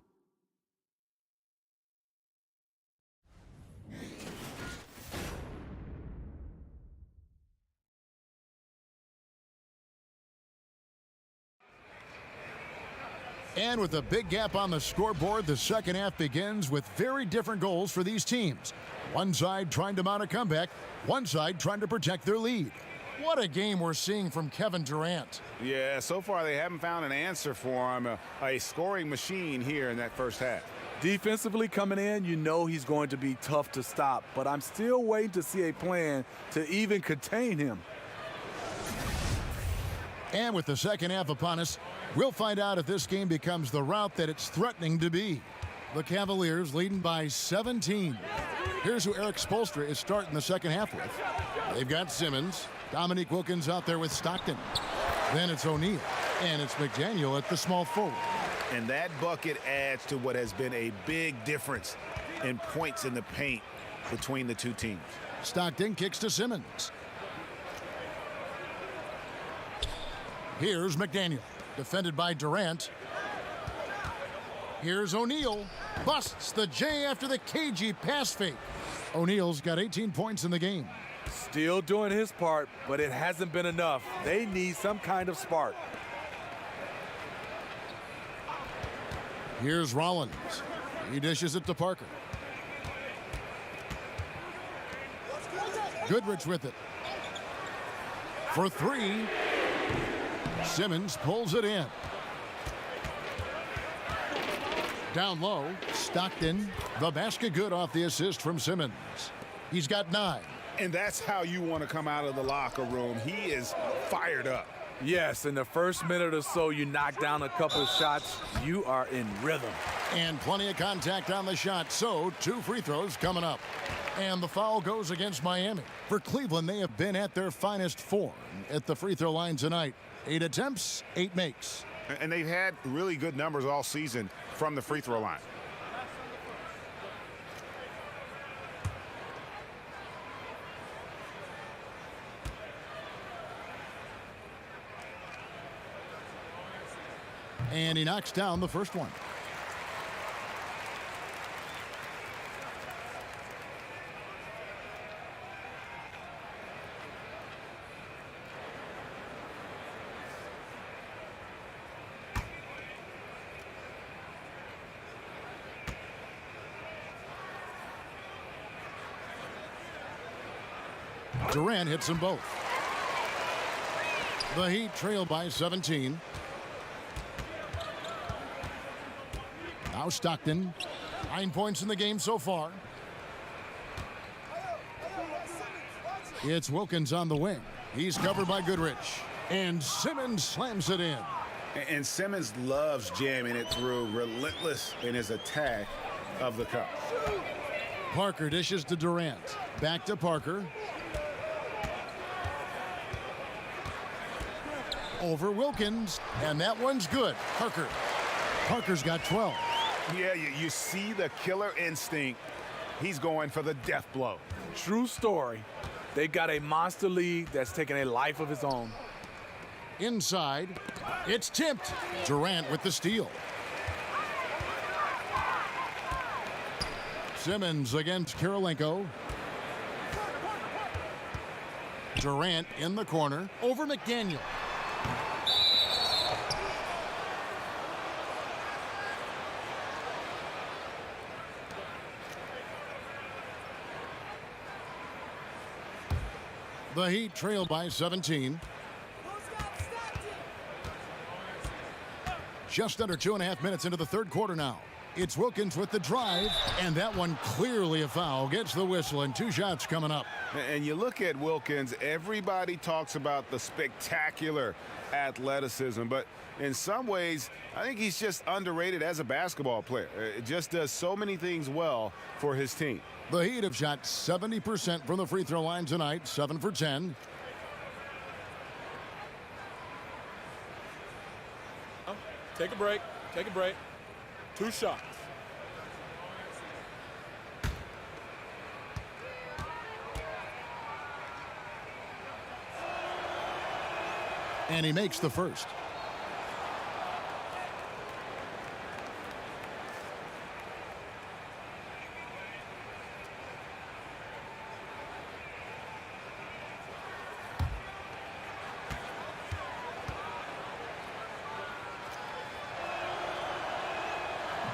And with a big gap on the scoreboard, the second half begins with very different goals for these teams. One side trying to mount a comeback, one side trying to protect their lead. What a game we're seeing from Kevin Durant. Yeah, so far they haven't found an answer for him. A scoring machine here in that first half. Defensively coming in, you know he's going to be tough to stop, but I'm still waiting to see a plan to even contain him. And with the second half upon us, we'll find out if this game becomes the route that it's threatening to be. The Cavaliers leading by 17. Here's who Eric Spoelstra is starting the second half with. They've got Simmons. Dominique Wilkins out there with Stockton. Then it's O'Neal. And it's McDaniel at the small forward. And that bucket adds to what has been a big difference in points in the paint between the two teams. Stockton kicks to Simmons. Here's McDaniel, defended by Durant. Here's O'Neal. Busts the J after the cagey pass fake. O'Neal's got 18 points in the game. Still doing his part, but it hasn't been enough. They need some kind of spark. Here's Rollins. He dishes it to Parker. Goodrich with it. For three. Simmons pulls it in. Down low, Stockton. The basket good off the assist from Simmons. He's got 9. And that's how you want to come out of the locker room. He is fired up. Yes, in the first minute or so, you knock down a couple of shots, you are in rhythm. And plenty of contact on the shot, so 2 free throws coming up. And the foul goes against Miami. For Cleveland, they have been at their finest form at the free throw line tonight. 8 attempts, 8 makes. And they've had really good numbers all season from the free throw line. And he knocks down the first one. Durant hits them both. The Heat trail by 17. Now Stockton. 9 points in the game so far. It's Wilkins on the wing. He's covered by Goodrich. And Simmons slams it in. And Simmons loves jamming it through, relentless in his attack of the cup. Parker dishes to Durant. Back to Parker. Over Wilkins. And that one's good. Parker's got 12. Yeah, you see the killer instinct. He's going for the death blow. True story. They've got a monster lead that's taking a life of his own. Inside, it's tipped. Durant with the steal. Simmons against Kirilenko. Durant in the corner. Over McDaniel. The Heat trail by 17. Just under 2.5 minutes into the third quarter now. It's Wilkins with the drive, and that one clearly a foul. Gets the whistle, and 2 shots coming up. And you look at Wilkins, everybody talks about the spectacular athleticism, but in some ways, I think he's just underrated as a basketball player. It just does so many things well for his team. The Heat have shot 70% from the free throw line tonight, 7 for 10. Take a break. Take a break. 2 shots. And he makes the first.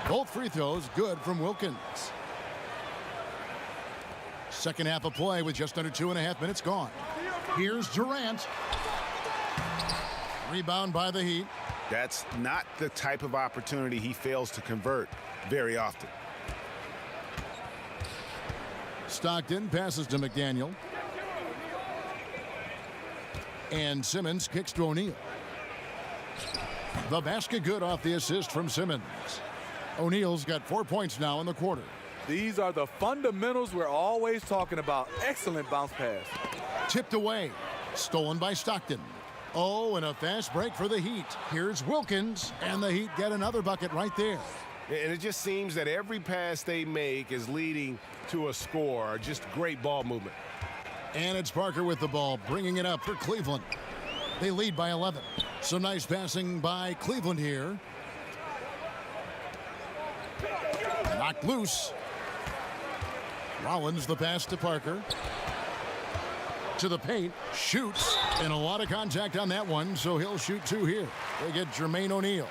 Both free throws good from Wilkins. Second half of play with just under 2.5 minutes gone. Here's Durant. Rebound by the Heat. That's not the type of opportunity he fails to convert very often. Stockton passes to McDaniel. And Simmons kicks to O'Neal. The basket good off the assist from Simmons. O'Neal's got 4 points now in the quarter. These are the fundamentals we're always talking about. Excellent bounce pass. Tipped away. Stolen by Stockton. Oh, and a fast break for the Heat. Here's Wilkins, and the Heat get another bucket right there. And it just seems that every pass they make is leading to a score. Just great ball movement. And it's Parker with the ball, bringing it up for Cleveland. They lead by 11. Some nice passing by Cleveland here. Knocked loose. Rollins the pass to Parker. To the paint, shoots, and a lot of contact on that one, so he'll shoot 2 here. They get Jermaine O'Neal.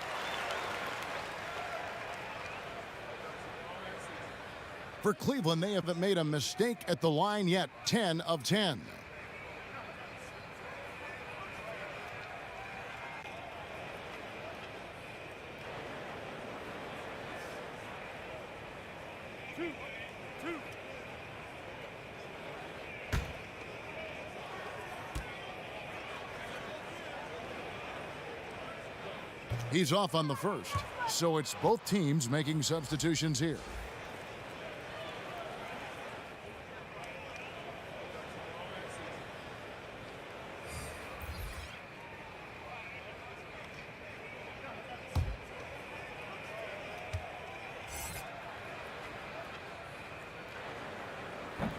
For Cleveland, they haven't made a mistake at the line yet, 10 of 10. He's off on the first, so it's both teams making substitutions here.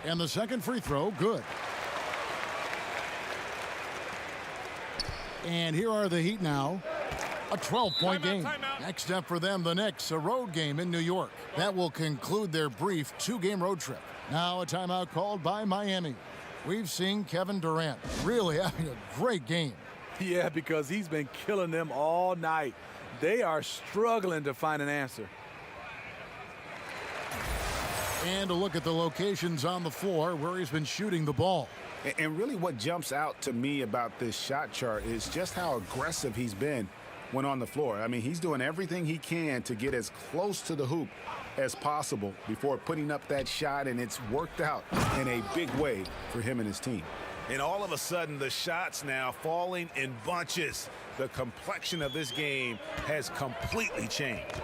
And the second free throw, good. And here are the Heat now. A 12-point game. Next up for them, the Knicks, a road game in New York. That will conclude their brief 2-game road trip. Now a timeout called by Miami. We've seen Kevin Durant really having a great game. Yeah, because he's been killing them all night. They are struggling to find an answer. And a look at the locations on the floor where he's been shooting the ball. And really what jumps out to me about this shot chart is just how aggressive he's been when on the floor. I mean, he's doing everything he can to get as close to the hoop as possible before putting up that shot, and it's worked out in a big way for him and his team. And all of a sudden, the shots now falling in bunches. The complexion of this game has completely changed.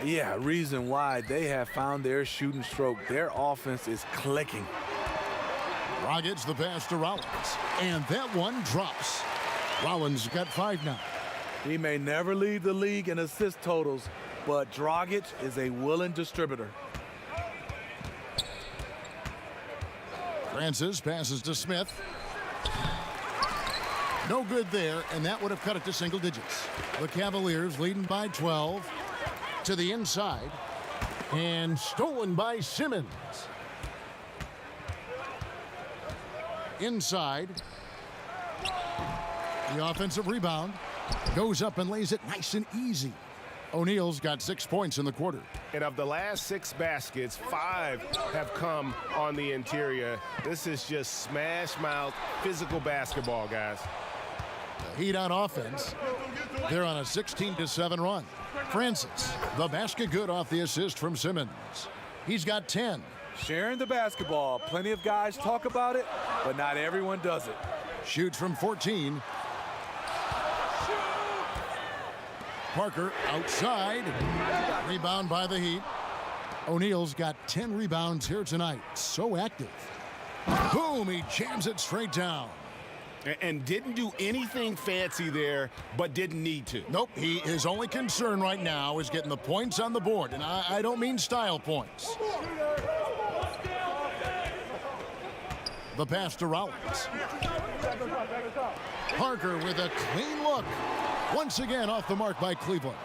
Yeah, reason why they have found their shooting stroke. Their offense is clicking. Dragic the pass to Rollins, and that one drops. Rollins got 5 now. He may never lead the league in assist totals, but Dragic is a willing distributor. Francis passes to Smith. No good there, and that would have cut it to single digits. The Cavaliers leading by 12 to the inside, and stolen by Simmons. Inside. The offensive rebound. Goes up and lays it nice and easy. O'Neal's got 6 points in the quarter. And of the last 6 baskets, 5 have come on the interior. This is just smash mouth physical basketball, guys. The Heat on offense. They're on a 16-7 run. Francis, the basket good off the assist from Simmons. He's got 10. Sharing the basketball. Plenty of guys talk about it, but not everyone does it. Shoots from 14. Parker outside. Rebound by the Heat. O'Neal's got 10 rebounds here tonight. So active. Boom, he jams it straight down. And didn't do anything fancy there, but didn't need to. Nope, his only concern right now is getting the points on the board. And I don't mean style points. The pass to Rollins. Parker with a clean look. Once again off the mark by Cleveland.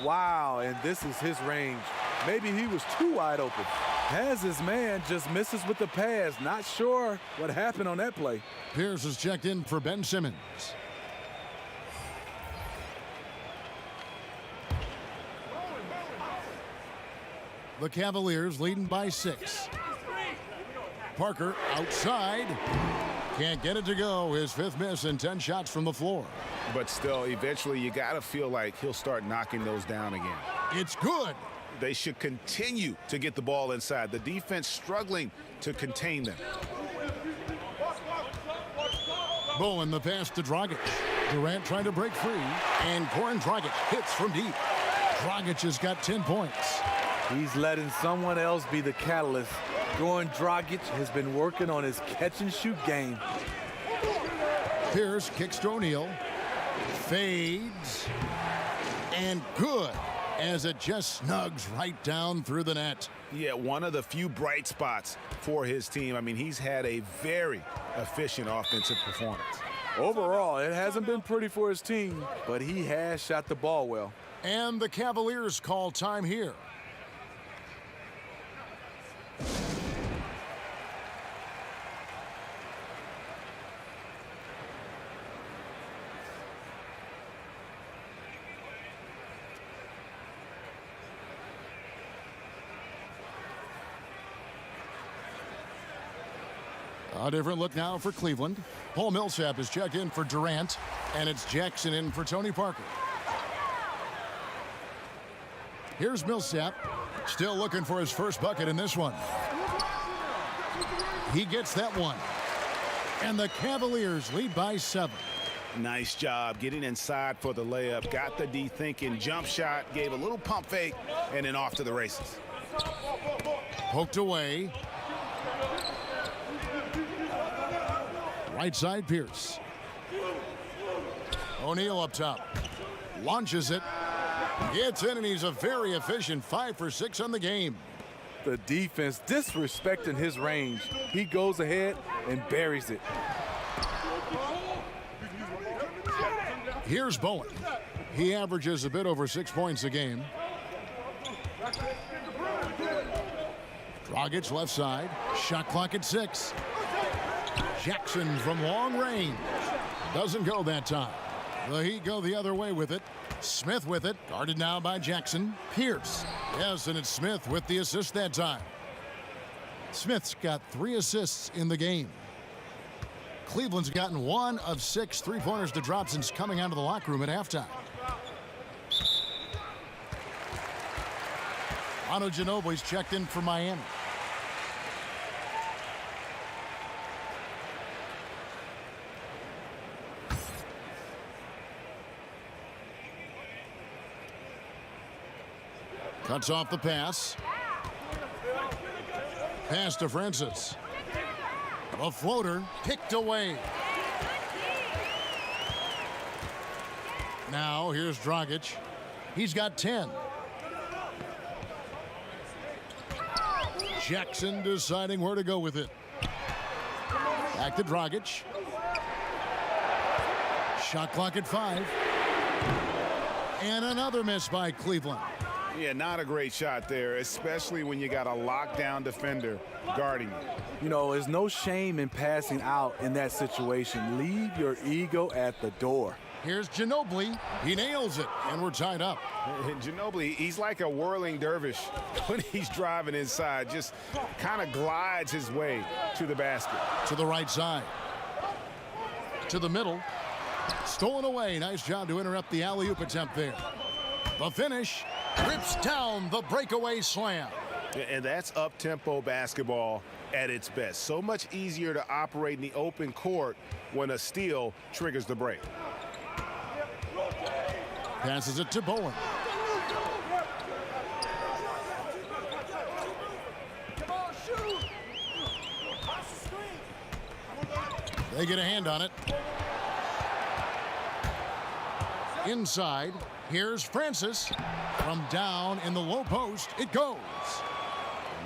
Wow, and this is his range. Maybe he was too wide open. Has his man, just misses with the pass. Not sure what happened on that play. Pierce is checked in for Ben Simmons. The Cavaliers leading by 6. Parker outside. Can't get it to go. His 5th miss and 10 shots from the floor. But still, eventually you got to feel like he'll start knocking those down again. It's good. They should continue to get the ball inside. The defense struggling to contain them. Bowen the pass to Dragic. Durant trying to break free. And Goran Dragic hits from deep. Dragic has got 10 points. He's letting someone else be the catalyst. Durant Dragic has been working on his catch-and-shoot game. Pierce kicks to O'Neal. Fades. And good, as it just snugs right down through the net. Yeah, one of the few bright spots for his team. I mean, he's had a very efficient offensive performance. Overall, it hasn't been pretty for his team, but he has shot the ball well. And the Cavaliers call time here. A different look now for Cleveland. Paul Millsap is checked in for Durant, and it's Jackson in for Tony Parker. Here's Millsap, still looking for his first bucket in this one. He gets that one. And the Cavaliers lead by 7. Nice job getting inside for the layup. Got the D thinking, jump shot, gave a little pump fake, and then off to the races. Poked away. Right side, Pierce. O'Neal up top. Launches it. Gets in, and he's a very efficient 5 for 6 on the game. The defense disrespecting his range. He goes ahead and buries it. Here's Bowen. He averages a bit over 6 points a game. Dragic left side. Shot clock at 6. Jackson from long range. Doesn't go that time. The Heat go the other way with it. Smith with it. Guarded now by Jackson. Pierce. Yes, and it's Smith with the assist that time. Smith's got 3 assists in the game. Cleveland's gotten 1 of 6 three-pointers to drop since coming out of the locker room at halftime. Manu Ginobili's checked in for Miami. Cuts off the pass. Pass to Francis. A floater picked away. Now here's Dragic. He's got 10. Jackson deciding where to go with it. Back to Dragic. Shot clock at 5. And another miss by Cleveland. Yeah, not a great shot there, especially when you got a lockdown defender guarding you. You know, there's no shame in passing out in that situation. Leave your ego at the door. Here's Ginobili. He nails it, and we're tied up. And Ginobili, he's like a whirling dervish when he's driving inside. Just kind of glides his way to the basket. To the right side. To the middle. Stolen away. Nice job to interrupt the alley-oop attempt there. The finish. Rips down the breakaway slam. And that's up-tempo basketball at its best. So much easier to operate in the open court when a steal triggers the break. Passes it to Bowen. They get a hand on it. Inside, here's Francis. From down in the low post, it goes.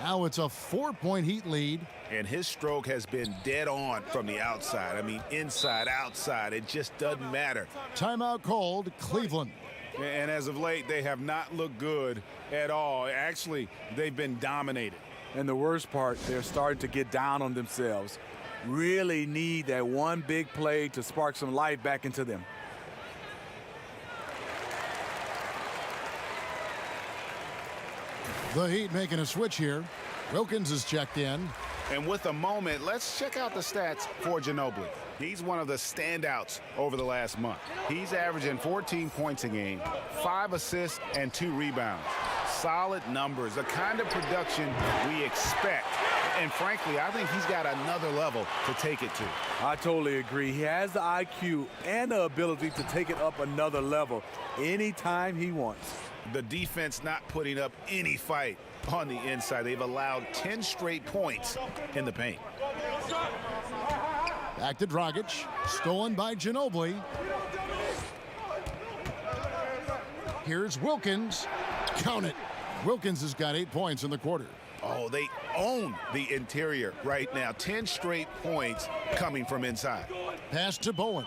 Now it's a 4-point Heat lead. And his stroke has been dead on from the outside. I mean, inside, outside, it just doesn't matter. Timeout called, Cleveland. And as of late, they have not looked good at all. Actually, they've been dominated. And the worst part, they're starting to get down on themselves. Really need that one big play to spark some life back into them. The Heat making a switch here. Wilkins is checked in. And with a moment, let's check out the stats for Ginobili. He's one of the standouts over the last month. He's averaging 14 points a game, 5 assists, and 2 rebounds. Solid numbers, the kind of production we expect. And frankly, I think he's got another level to take it to. I totally agree. He has the IQ and the ability to take it up another level anytime he wants. The defense not putting up any fight on the inside. They've allowed 10 straight points in the paint. Back to Dragic. Stolen by Ginobili. Here's Wilkins. Count it. Wilkins has got 8 points in the quarter. Oh, they own the interior right now. 10 straight points coming from inside. Pass to Bowen.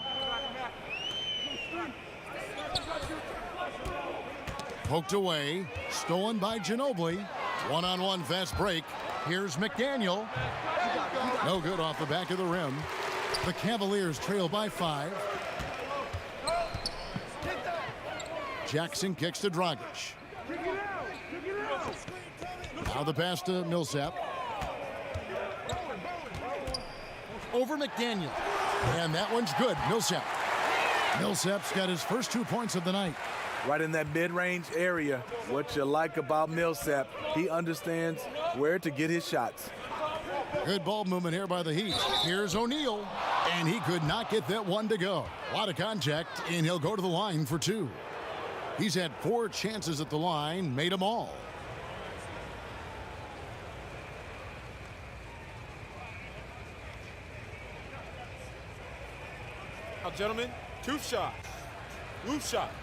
Poked away. Stolen by Ginobili. One-on-one fast break. Here's McDaniel. No good off the back of the rim. The Cavaliers trail by 5. Jackson kicks to Dragic. Now the pass to Millsap. Over McDaniel. And that one's good. Millsap's got his first 2 points of the night. Right in that mid-range area. What you like about Millsap, he understands where to get his shots. Good ball movement here by the Heat. Here's O'Neal. And he could not get that one to go. A lot of contact, and he'll go to the line for 2. He's had 4 chances at the line, made them all. Now, gentlemen, 2 shots. Loose shots.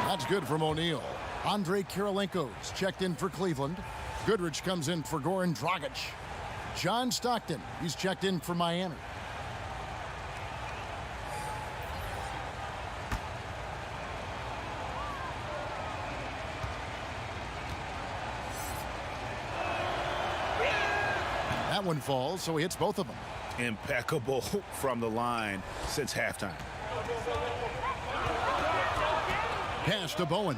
That's good from O'Neal. Andre Kirilenko's checked in for Cleveland. Goodrich comes in for Goran Dragic. John Stockton, he's checked in for Miami. That one falls, so he hits both of them. Impeccable from the line since halftime. Pass to Bowen.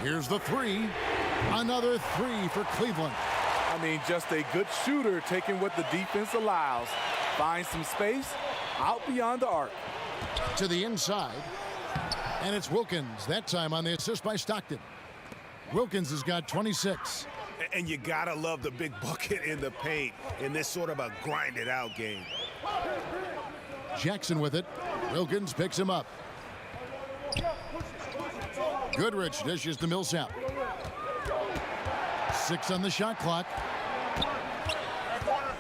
Here's the 3. Another 3 for Cleveland. I mean, just a good shooter taking what the defense allows. Find some space out beyond the arc. To the inside. And it's Wilkins, that time on the assist by Stockton. Wilkins has got 26. And you gotta love the big bucket in the paint in this sort of a grinded-out game. Jackson with it. Wilkins picks him up. Goodrich dishes to Millsap. 6 on the shot clock.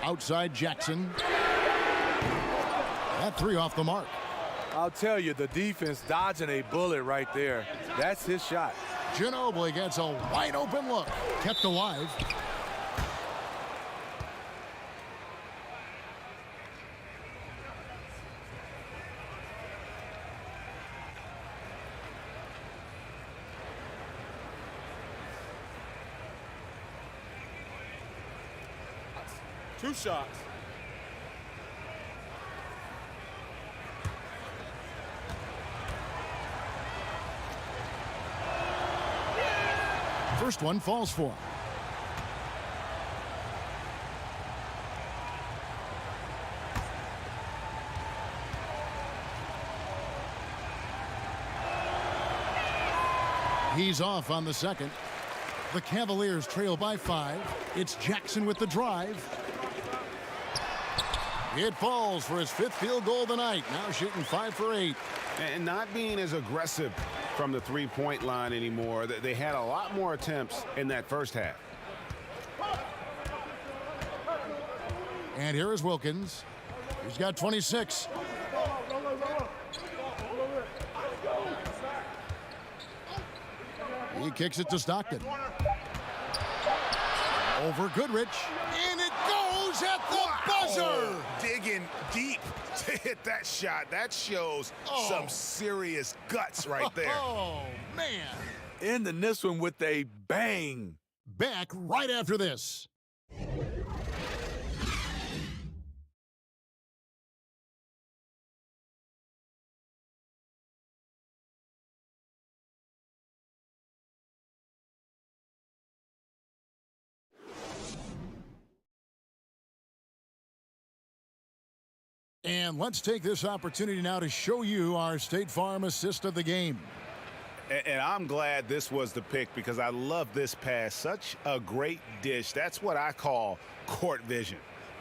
Outside Jackson. That 3 off the mark. I'll tell you, the defense dodging a bullet right there. That's his shot. Ginobili gets a wide open look. Kept alive. Two shots. First one falls for him. He's off on the second. The Cavaliers trail by 5. It's Jackson with the drive. It falls for his 5th field goal of the night. Now shooting 5 for 8. And not being as aggressive from the three-point line anymore. They had a lot more attempts in that first half. And here is Wilkins. He's got 26. He kicks it to Stockton. Over Goodrich. And it goes at the buzzer. Digging deep to hit that shot. That shows some serious guts right there. Oh, man. Ending this one with a bang. Back right after this. And let's take this opportunity now to show you our State Farm assist of the game. And I'm glad this was the pick because I love this pass. Such a great dish. That's what I call court vision.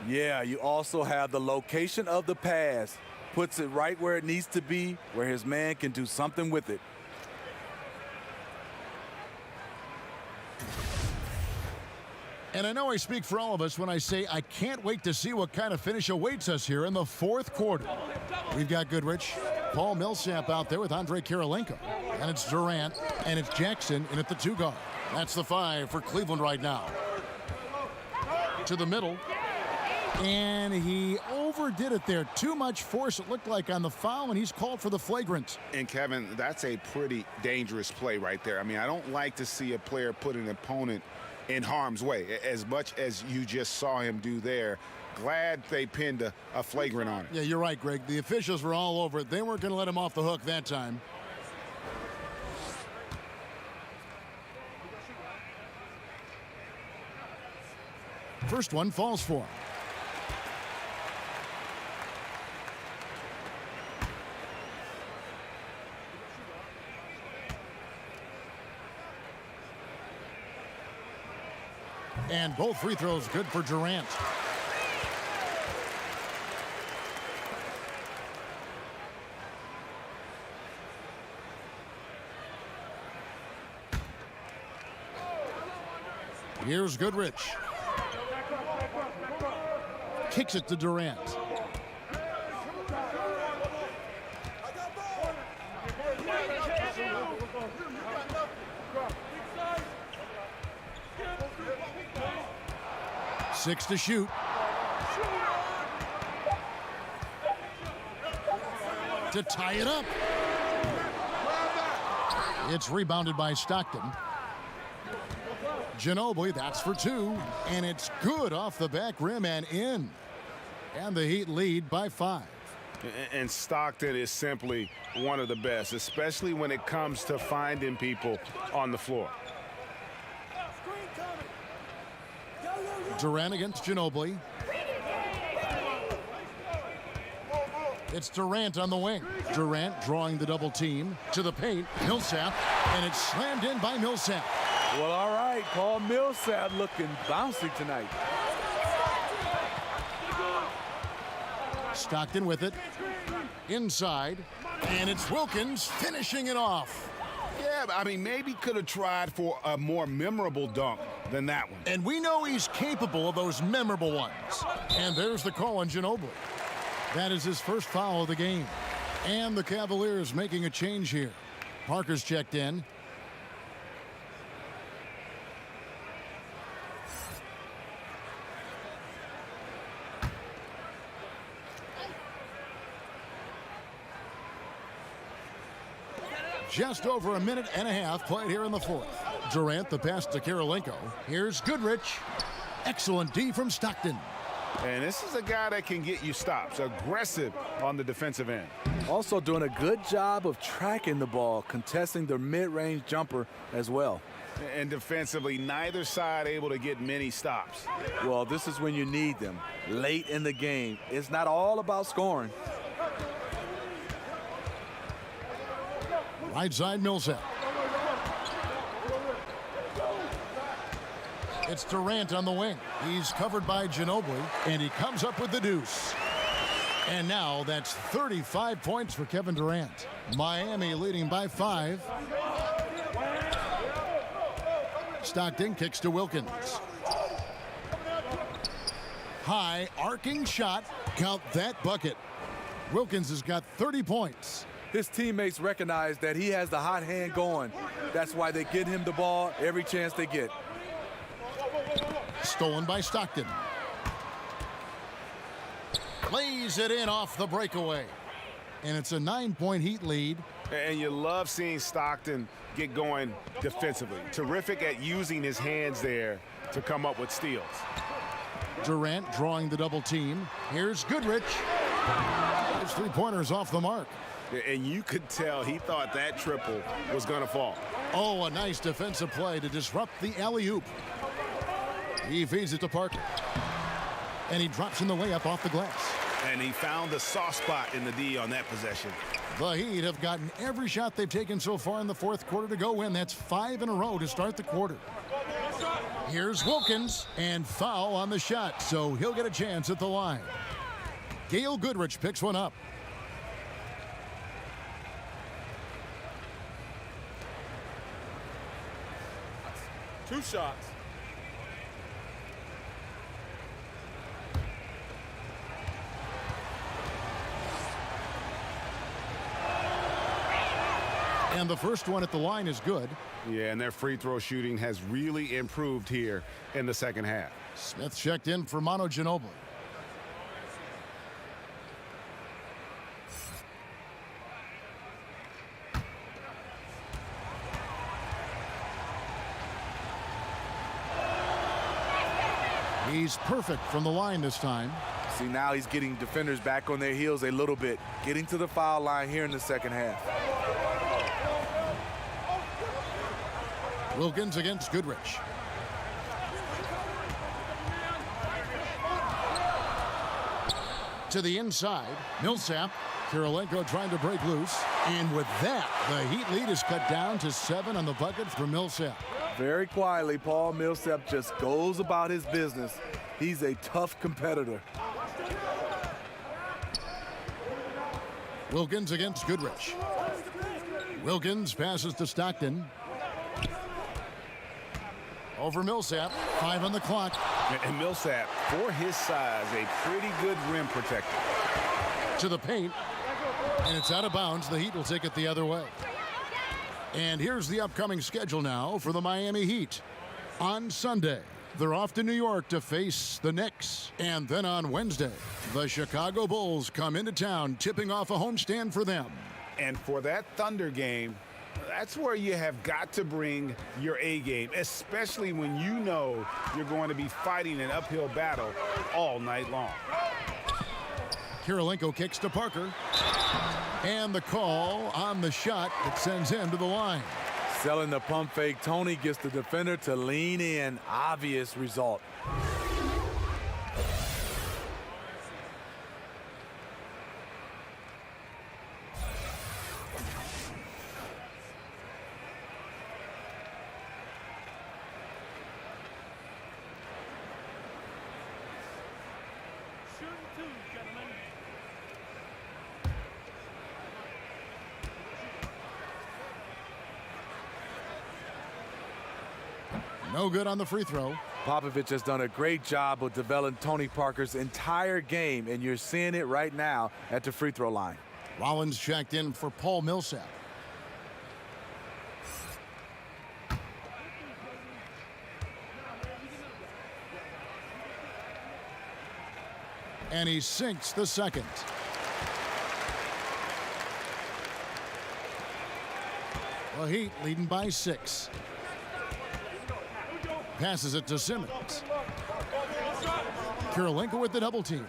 Yeah, you also have the location of the pass. Puts it right where it needs to be, where his man can do something with it. And I know I speak for all of us when I say I can't wait to see what kind of finish awaits us here in the fourth quarter. We've got Goodrich, Paul Millsap out there with Andrei Kirilenko. And it's Durant, and it's Jackson in at the 2 guard. That's the 5 for Cleveland right now. To the middle. And he overdid it there. Too much force, it looked like, on the foul, and he's called for the flagrant. And, Kevin, that's a pretty dangerous play right there. I mean, I don't like to see a player put an opponent in harm's way, as much as you just saw him do there. Glad they pinned a flagrant on it. Yeah, you're right, Greg. The officials were all over it. They weren't going to let him off the hook that time. First one falls for him. And both free throws good for Durant. Here's Goodrich. Kicks it to Durant. Six to shoot. To tie it up. It's rebounded by Stockton. Ginobili, that's for 2. And it's good off the back rim and in. And the Heat lead by 5. And Stockton is simply one of the best, especially when it comes to finding people on the floor. Durant against Ginobili. It's Durant on the wing. Durant drawing the double team to the paint. Millsap, and it's slammed in by Millsap. Well, all right, Paul Millsap looking bouncy tonight. Stockton with it. Inside, and it's Wilkins finishing it off. Yeah, I mean, maybe could have tried for a more memorable dunk than that one. And we know he's capable of those memorable ones. And there's the call on Ginobili. That is his first foul of the game. And the Cavaliers making a change here. Parker's checked in. Just over a minute and a half played here in the fourth. Durant, the pass to Kirilenko. Here's Goodrich. Excellent D from Stockton. And this is a guy that can get you stops. Aggressive on the defensive end. Also doing a good job of tracking the ball, contesting the mid-range jumper as well. And defensively, neither side able to get many stops. Well, this is when you need them, late in the game. It's not all about scoring. Right side Millsap. It's Durant on the wing. He's covered by Ginobili, and he comes up with the deuce. And now that's 35 points for Kevin Durant. Miami leading by 5. Stockton kicks to Wilkins. High arcing shot. Count that bucket. Wilkins has got 30 points. His teammates recognize that he has the hot hand going. That's why they get him the ball every chance they get. Stolen by Stockton. Lays it in off the breakaway. And it's a 9-point Heat lead. And you love seeing Stockton get going defensively. Terrific at using his hands there to come up with steals. Durant drawing the double team. Here's Goodrich. His three-pointers off the mark. And you could tell he thought that triple was going to fall. Oh, a nice defensive play to disrupt the alley-oop. He feeds it to Parker. And he drops in the layup off the glass. And he found the soft spot in the D on that possession. The Heat have gotten every shot they've taken so far in the fourth quarter to go in. That's 5 in a row to start the quarter. Here's Wilkins, and foul on the shot, so he'll get a chance at the line. Gail Goodrich picks one up. Two shots. And the first one at the line is good. Yeah, and their free throw shooting has really improved here in the second half. Smith checked in for Manu Ginobili. He's perfect from the line this time. See, now he's getting defenders back on their heels a little bit, getting to the foul line here in the second half. Wilkins against Goodrich. To the inside, Millsap. Kirilenko trying to break loose. And with that, the Heat lead is cut down to 7 on the bucket for Millsap. Very quietly, Paul Millsap just goes about his business. He's a tough competitor. Wilkins against Goodrich. Wilkins passes to Stockton. Over Millsap, 5 on the clock. And Millsap, for his size, a pretty good rim protector. To the paint, and it's out of bounds. The Heat will take it the other way. And here's the upcoming schedule now for the Miami Heat. On Sunday, they're off to New York to face the Knicks. And then on Wednesday, the Chicago Bulls come into town, tipping off a homestand for them. And for that Thunder game, that's where you have got to bring your A game, especially when you know you're going to be fighting an uphill battle all night long. Kirilenko kicks to Parker. And the call on the shot that sends him to the line. Selling the pump fake, Tony gets the defender to lean in. Obvious result. No good on the free throw. Popovich has done a great job of developing Tony Parker's entire game, and you're seeing it right now at the free throw line. Rollins checked in for Paul Millsap. And he sinks the second. The Heat leading by 6. Passes it to Simmons. Kirilenko with the double team.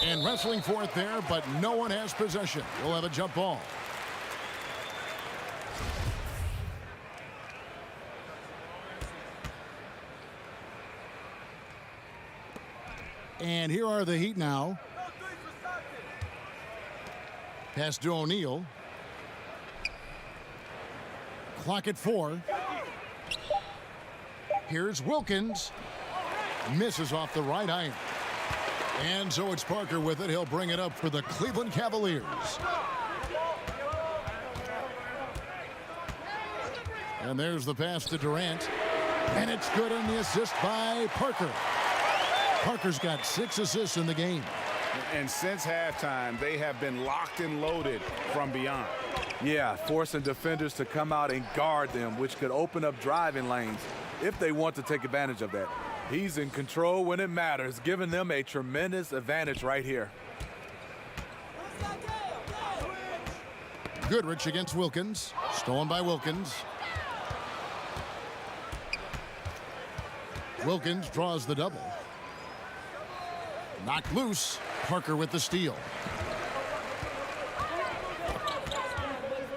And wrestling for it there, but no one has possession. We'll have a jump ball. And here are the Heat now. Pass to O'Neal. Clock at 4. Here's Wilkins. Misses off the right iron. And so it's Parker with it. He'll bring it up for the Cleveland Cavaliers. And there's the pass to Durant. And it's good on the assist by Parker. Parker's got 6 assists in the game. And since halftime, they have been locked and loaded from beyond. Yeah, forcing defenders to come out and guard them, which could open up driving lanes if they want to take advantage of that. He's in control when it matters, giving them a tremendous advantage right here. Goodrich against Wilkins. Stolen by Wilkins. Wilkins draws the double. Knocked loose. Parker with the steal.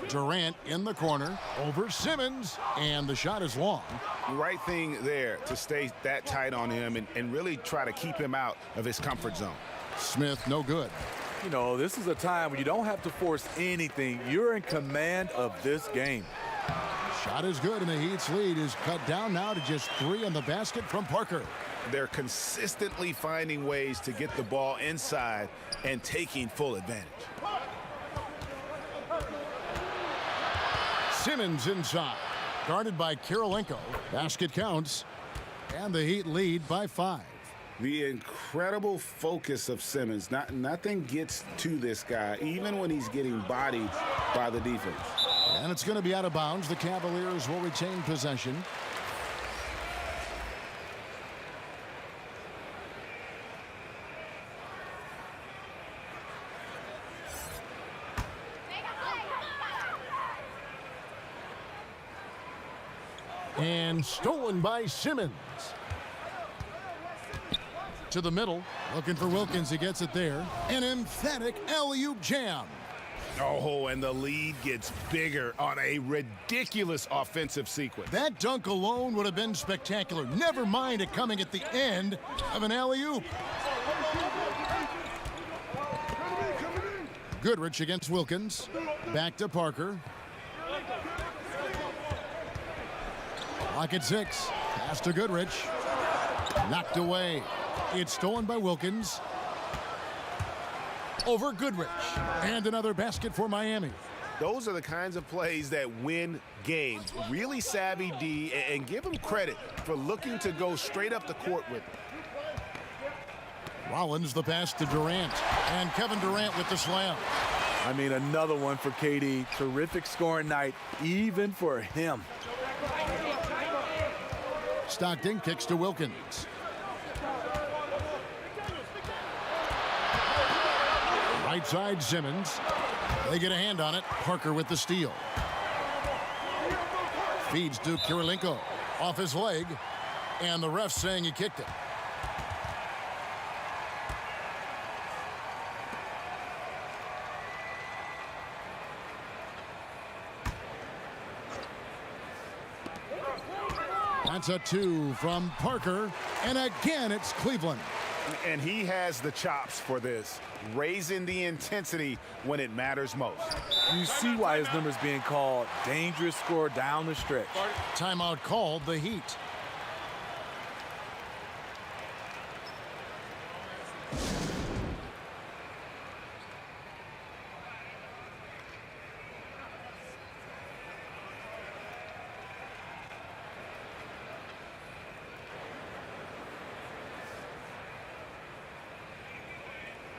Durant in the corner over Simmons, and the shot is long. Right thing there to stay that tight on him and really try to keep him out of his comfort zone. Smith no good. You know, this is a time when you don't have to force anything. You're in command of this game. Shot is good, and the Heat's lead is cut down now to just 3 on the basket from Parker. They're consistently finding ways to get the ball inside and taking full advantage. Simmons inside, guarded by Kirilenko. Basket counts, and the Heat lead by 5. The incredible focus of Simmons. Nothing gets to this guy, even when he's getting bodied by the defense. And it's going to be out of bounds. The Cavaliers will retain possession. And stolen by Simmons. To the middle, looking for Wilkins. He gets it there. An emphatic alley-oop jam. Oh, and the lead gets bigger on a ridiculous offensive sequence. That dunk alone would have been spectacular. Never mind it coming at the end of an alley-oop. Goodrich against Wilkins. Back to Parker. Clock at 6. Pass to Goodrich. Knocked away. It's stolen by Wilkins. Over Goodrich. And another basket for Miami. Those are the kinds of plays that win games. Really savvy D, and give him credit for looking to go straight up the court with it. Rollins the pass to Durant. And Kevin Durant with the slam. I mean, another one for KD. Terrific scoring night, even for him. Stockton kicks to Wilkins. Right side, Simmons. They get a hand on it. Parker with the steal. Feeds to Kirilenko. Off his leg. And the ref saying he kicked it. That's a 2 from Parker. And again, it's Cleveland. And he has the chops for this, raising the intensity when it matters most. You see why his number's being called. Dangerous score down the stretch. Timeout called, the Heat.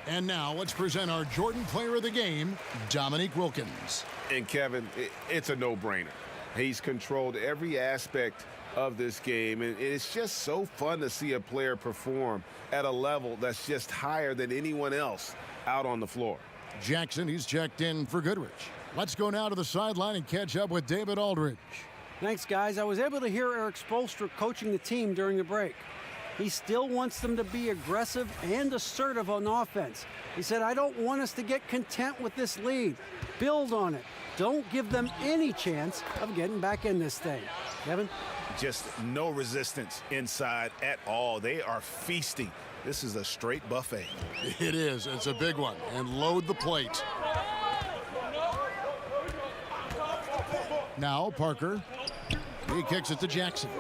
And now let's present our Jordan Player of the Game, Dominique Wilkins. And Kevin, it's a no-brainer. He's controlled every aspect of this game, and it's just so fun to see a player perform at a level that's just higher than anyone else out on the floor. Jackson, he's checked in for Goodrich. Let's go now to the sideline and catch up with David Aldridge. Thanks, guys. I was able to hear Eric Spoelstra coaching the team during the break. He still wants them to be aggressive and assertive on offense. He said, I don't want us to get content with this lead. Build on it. Don't give them any chance of getting back in this thing. Kevin? Just no resistance inside at all. They are feasting. This is a straight buffet. It is. It's a big one. And load the plate. Now Parker. He kicks it to Jackson.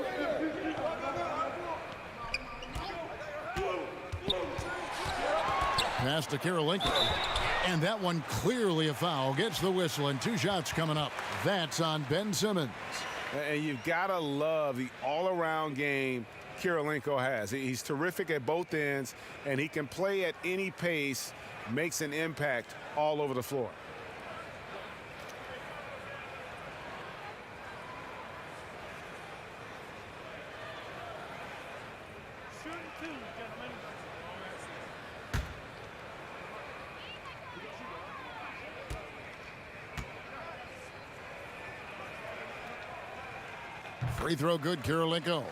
Pass to Kirilenko. And that one clearly a foul. Gets the whistle, and 2 shots coming up. That's on Ben Simmons. And you've got to love the all-around game Kirilenko has. He's terrific at both ends, and he can play at any pace, makes an impact all over the floor. Free throw good, Kirilenko.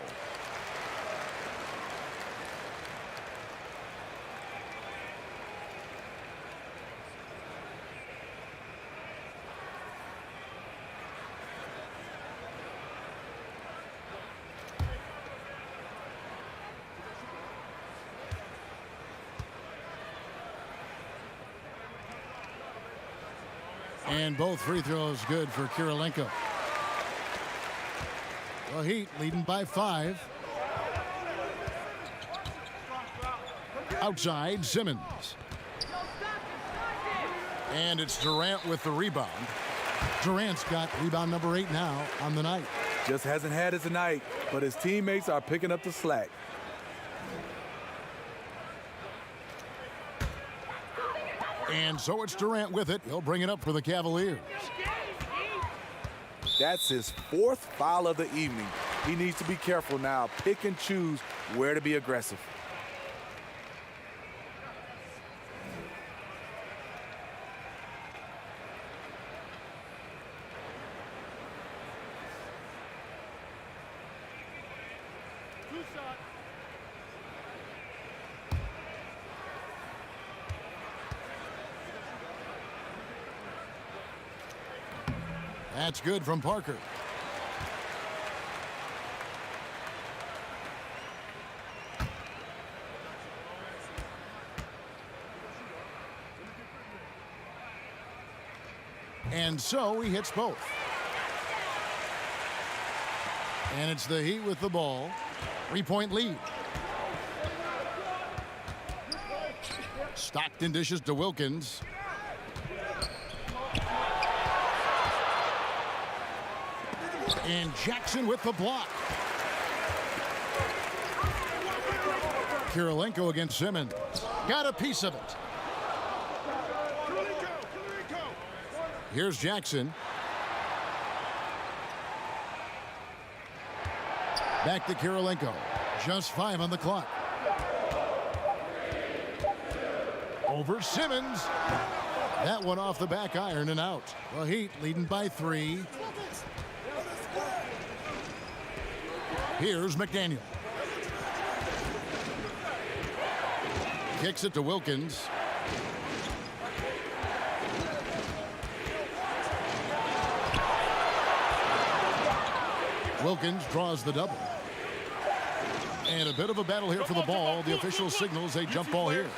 And both free throws good for Kirilenko. The Heat leading by 5. Outside, Simmons. And it's Durant with the rebound. Durant's got rebound number 8 now on the night. Just hasn't had his night, but his teammates are picking up the slack. And so it's Durant with it. He'll bring it up for the Cavaliers. That's his 4th foul of the evening. He needs to be careful now. Pick and choose where to be aggressive. That's good from Parker. And so he hits both. And it's the Heat with the ball. 3-point lead. Stockton dishes to Wilkins. And Jackson with the block. Kirilenko against Simmons. Got a piece of it. Here's Jackson. Back to Kirilenko. Just 5 on the clock. Over Simmons. That one off the back iron and out. The Heat leading by 3. Here's McDaniel. Kicks it to Wilkins. Wilkins draws the double. And a bit of a battle here for the ball. The official signals a jump ball here.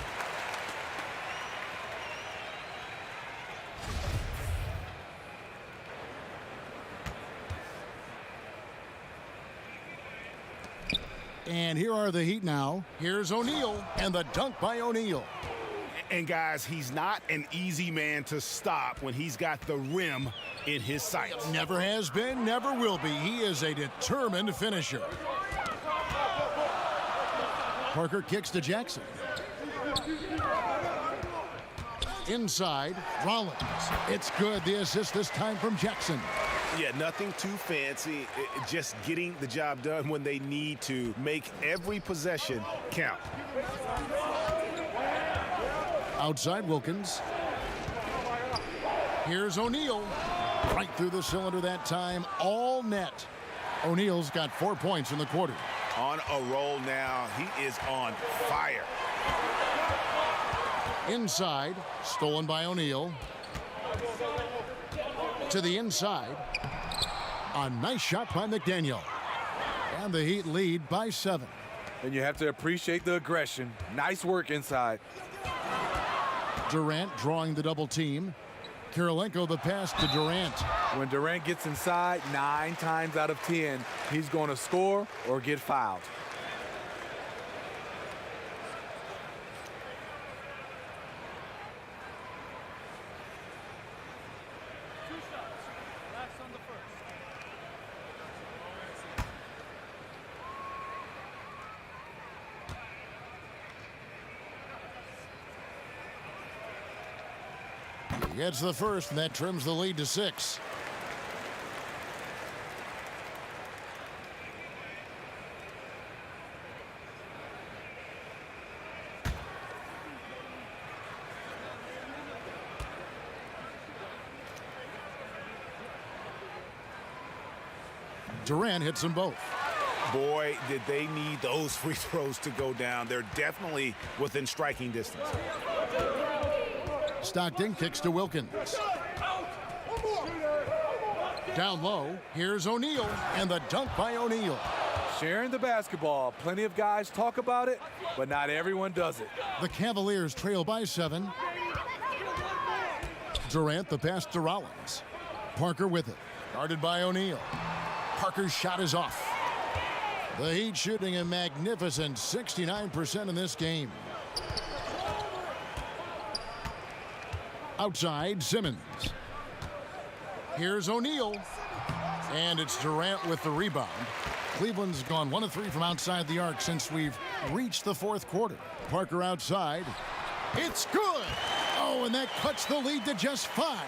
And here are the Heat now. Here's O'Neal, and the dunk by O'Neal. And guys, he's not an easy man to stop when he's got the rim in his sights. Never has been, never will be. He is a determined finisher. Parker kicks to Jackson. Inside, Rollins. It's good. The assist this time from Jackson. Yeah, nothing too fancy. Just getting the job done when they need to. Make every possession count. Outside Wilkins. Here's O'Neal. Right through the cylinder that time. All net. O'Neal's got 4 points in the quarter. On a roll now. He is on fire. Inside. Stolen by O'Neal. To the inside. A nice shot by McDaniel. And the Heat lead by 7. And you have to appreciate the aggression. Nice work inside. Durant drawing the double team. Kirilenko the pass to Durant. When Durant gets inside, 9 times out of 10, he's going to score or get fouled. Gets the first, and that trims the lead to 6. Durant hits them both. Boy, did they need those free throws to go down. They're definitely within striking distance. Stockton kicks to Wilkins. Down low, here's O'Neal, and the dunk by O'Neal. Sharing the basketball. Plenty of guys talk about it, but not everyone does it. The Cavaliers trail by 7. Durant, the pass to Rollins. Parker with it. Guarded by O'Neal. Parker's shot is off. The Heat shooting a magnificent 69% in this game. Outside, Simmons. Here's O'Neal. And it's Durant with the rebound. Cleveland's gone 1 of 3 from outside the arc since we've reached the fourth quarter. Parker outside. It's good. Oh, and that cuts the lead to just 5.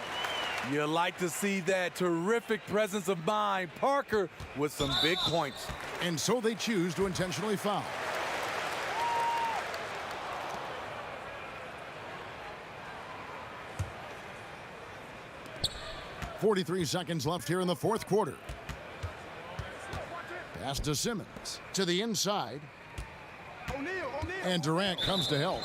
You like to see that terrific presence of mind. Parker with some big points. And so they choose to intentionally foul. .43 seconds left here in the fourth quarter. Pass to Simmons. To the inside. And Durant comes to help.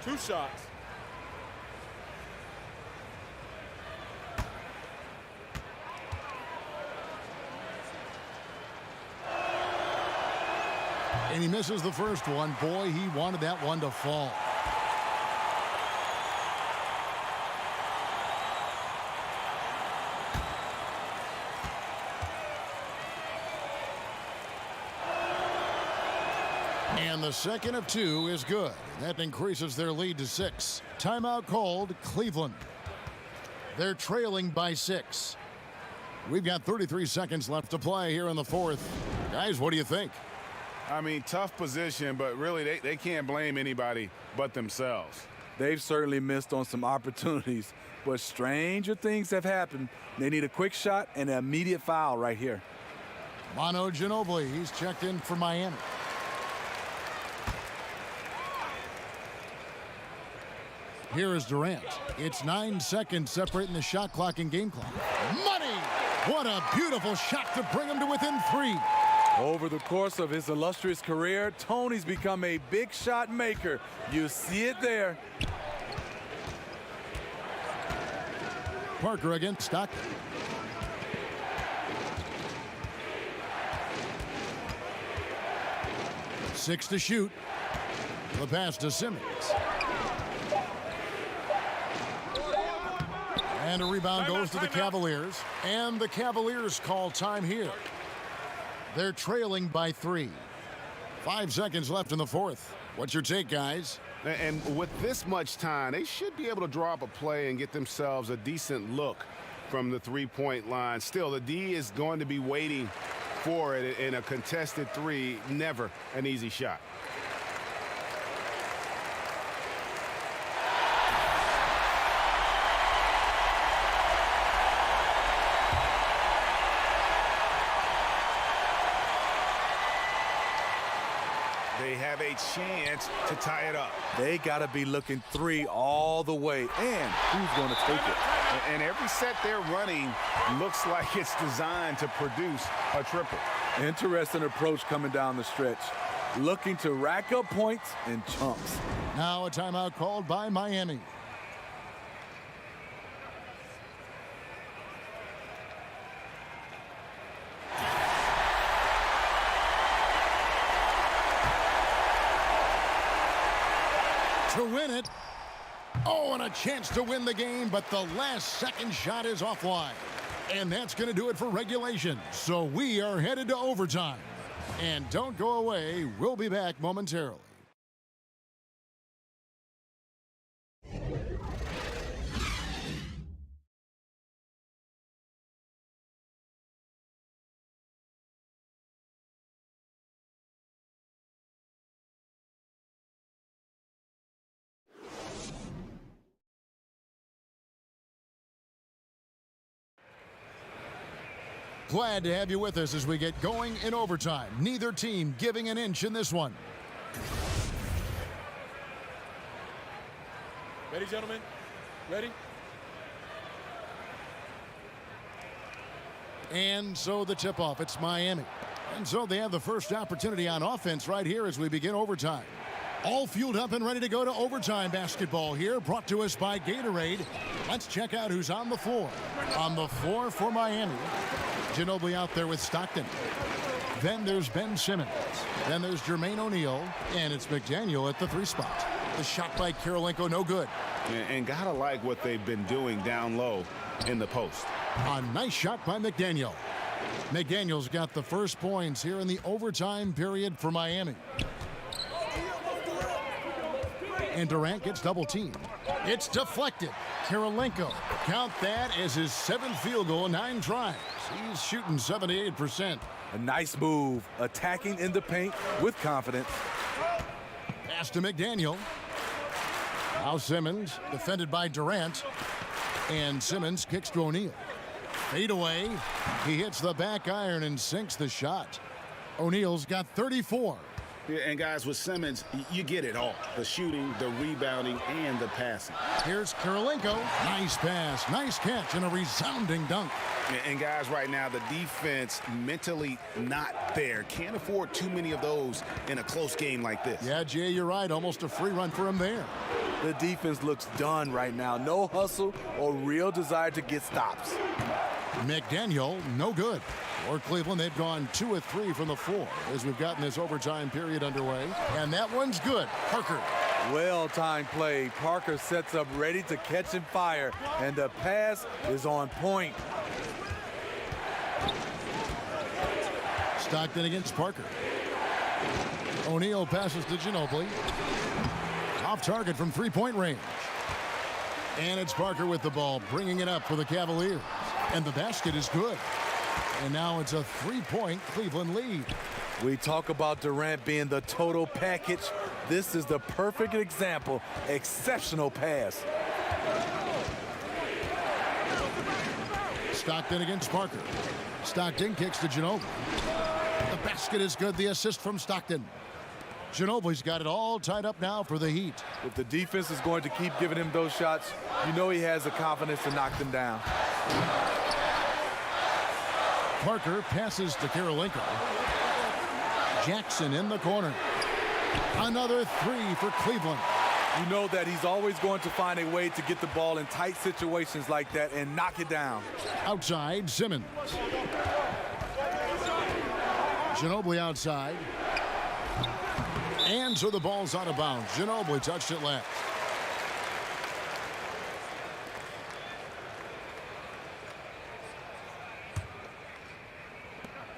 Two shots. And he misses the first one. Boy, he wanted that one to fall. And the second of 2 is good. That increases their lead to 6. Timeout called, Cleveland. They're trailing by 6. We've got 33 seconds left to play here in the fourth. Guys, what do you think? I mean, tough position, but really they can't blame anybody but themselves. They've certainly missed on some opportunities, but stranger things have happened. They need a quick shot and an immediate foul right here. Manu Ginobili, he's checked in for Miami. Here is Durant. It's 9 seconds separating the shot clock and game clock. Money! What a beautiful shot to bring him to within 3. Over the course of his illustrious career, Tony's become a big shot maker. You see it there. Parker against Stockton. Six to shoot. The pass to Simmons. And a rebound goes to the Cavaliers. And the Cavaliers call time here. They're trailing by 3. 5 seconds left in the fourth. What's your take, guys? And with this much time, they should be able to draw up a play and get themselves a decent look from the three-point line. Still, the D is going to be waiting for it in a contested 3. Never an easy shot. They have a chance to tie it up. They got to be looking 3 all the way. And who's going to take it? And every set they're running looks like it's designed to produce a triple. Interesting approach coming down the stretch. Looking to rack up points in chunks. Now a timeout called by Miami. To win it. Oh, and a chance to win the game, but the last second shot is offline. And that's going to do it for regulation. So we are headed to overtime. And don't go away. We'll be back momentarily. Glad to have you with us as we get going in overtime. Neither team giving an inch in this one. Ready, gentlemen? Ready? And so the tip-off, it's Miami. And so they have the first opportunity on offense right here as we begin overtime. All fueled up and ready to go to overtime basketball here, brought to us by Gatorade. Let's check out who's on the floor. On the floor for Miami, Ginobili out there with Stockton. Then there's Ben Simmons. Then there's Jermaine O'Neal, and it's McDaniel at the 3 spot. The shot by Kirilenko, no good. And gotta like what they've been doing down low in the post. A nice shot by McDaniel. McDaniel's got the first points here in the overtime period for Miami. And Durant gets double teamed. It's deflected. Kirilenko, count that as his 7th field goal in 9 tries. He's shooting 78%. A nice move, attacking in the paint with confidence. Pass to McDaniel. Now Simmons, defended by Durant. And Simmons kicks to O'Neal. Fade away. He hits the back iron and sinks the shot. O'Neal's got 34. Yeah, and guys, with Simmons, you get it all. The shooting, the rebounding, and the passing. Here's Kirilenko. Nice pass, nice catch, and a resounding dunk. And guys, right now, the defense mentally not there. Can't afford too many of those in a close game like this. Yeah, Jay, you're right. Almost a free run for him there. The defense looks done right now. No hustle or real desire to get stops. McDaniel, no good. For Cleveland, they've gone 2 of 3 from the floor as we've gotten this overtime period underway. And that one's good. Parker. Well-timed play. Parker sets up ready to catch and fire, and the pass is on point. Stockton against Parker. O'Neal passes to Ginobili. Off target from 3-point range. And it's Parker with the ball, bringing it up for the Cavaliers. And the basket is good. And now it's a 3-point Cleveland lead. We talk about Durant being the total package. This is the perfect example. Exceptional pass. Stockton against Parker. Stockton kicks to Ginobili. The basket is good. The assist from Stockton. Ginobili's got it all tied up now for the Heat. If the defense is going to keep giving him those shots, you know he has the confidence to knock them down. Parker passes to Kirilenko. Jackson in the corner. Another 3 for Cleveland. You know that he's always going to find a way to get the ball in tight situations like that and knock it down. Outside, Simmons. Ginobili outside. And so the ball's out of bounds. Ginobili touched it last.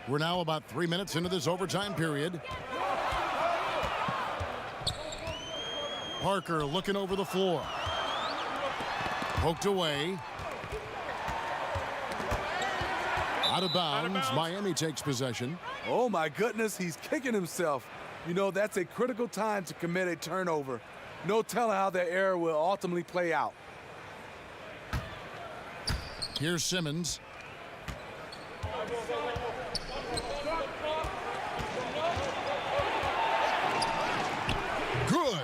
We're now about 3 minutes into this overtime period. Parker looking over the floor. Poked away. Out of bounds. Miami takes possession. Oh my goodness, he's kicking himself. You know, that's a critical time to commit a turnover. No telling how that error will ultimately play out. Here's Simmons. Good.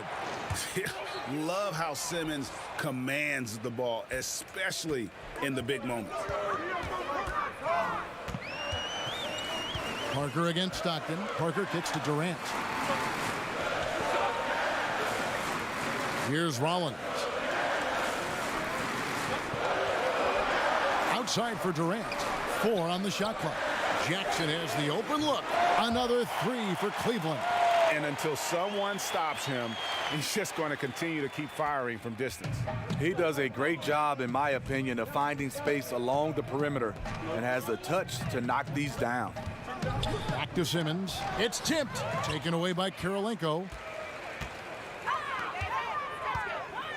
Love how Simmons commands the ball, especially in the big moments. Parker against Stockton. Parker kicks to Durant. Here's Rollins. Outside for Durant. 4 on the shot clock. Jackson has the open look. Another 3 for Cleveland. And until someone stops him, he's just going to continue to keep firing from distance. He does a great job, in my opinion, of finding space along the perimeter and has the touch to knock these down. Back to Simmons. It's tipped. Taken away by Kirilenko.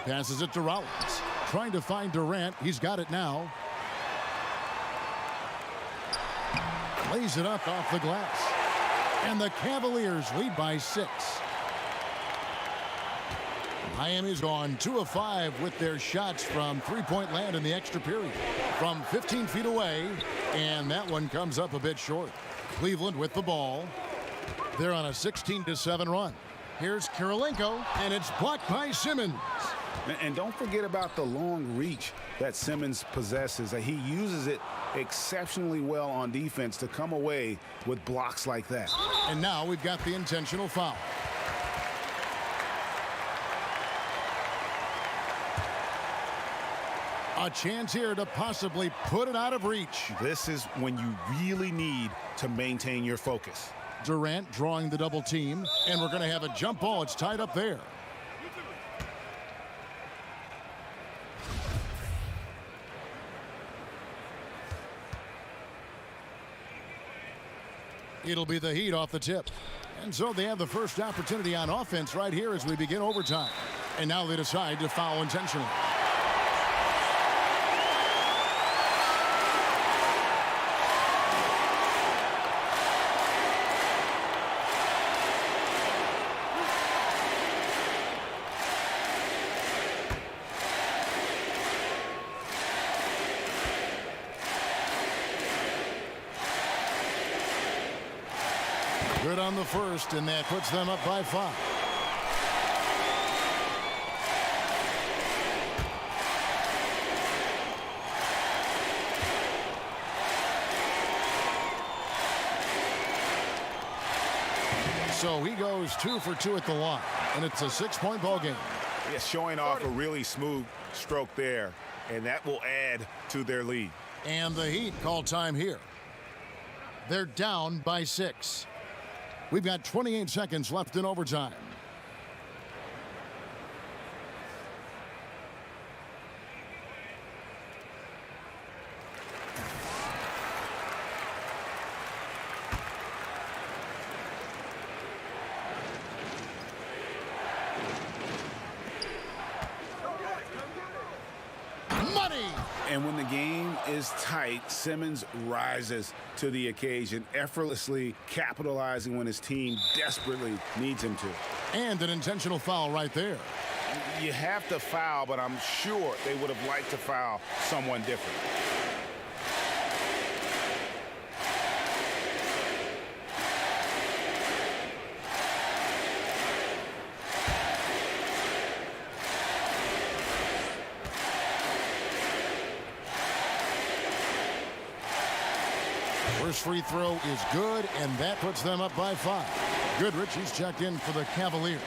Passes it to Rollins. Trying to find Durant. He's got it now. Lays it up off the glass. And the Cavaliers lead by 6. Miami's gone 2 of 5 with their shots from 3-point land in the extra period. From 15 feet away. And that one comes up a bit short. Cleveland with the ball. They're on a 16-7 run. Here's Kirilenko, and it's blocked by Simmons. And don't forget about the long reach that Simmons possesses. He uses it exceptionally well on defense to come away with blocks like that. And now we've got the intentional foul. A chance here to possibly put it out of reach. This is when you really need to maintain your focus. Durant drawing the double team, and we're going to have a jump ball. It's tied up there. It'll be the Heat off the tip. And so they have the first opportunity on offense right here as we begin overtime. And now they decide to foul intentionally. Good on the first, and that puts them up by 5. So he goes 2 for 2 at the line, and it's a 6-point ball game. Yeah, showing off a really smooth stroke there, and that will add to their lead. And the Heat call time here. They're down by 6. We've got 28 seconds left in overtime. And when the game is tight, Simmons rises to the occasion, effortlessly capitalizing when his team desperately needs him to. And an intentional foul right there. You have to foul, but I'm sure they would have liked to foul someone different. First free throw is good, and that puts them up by 5. Goodrich, he's checked in for the Cavaliers.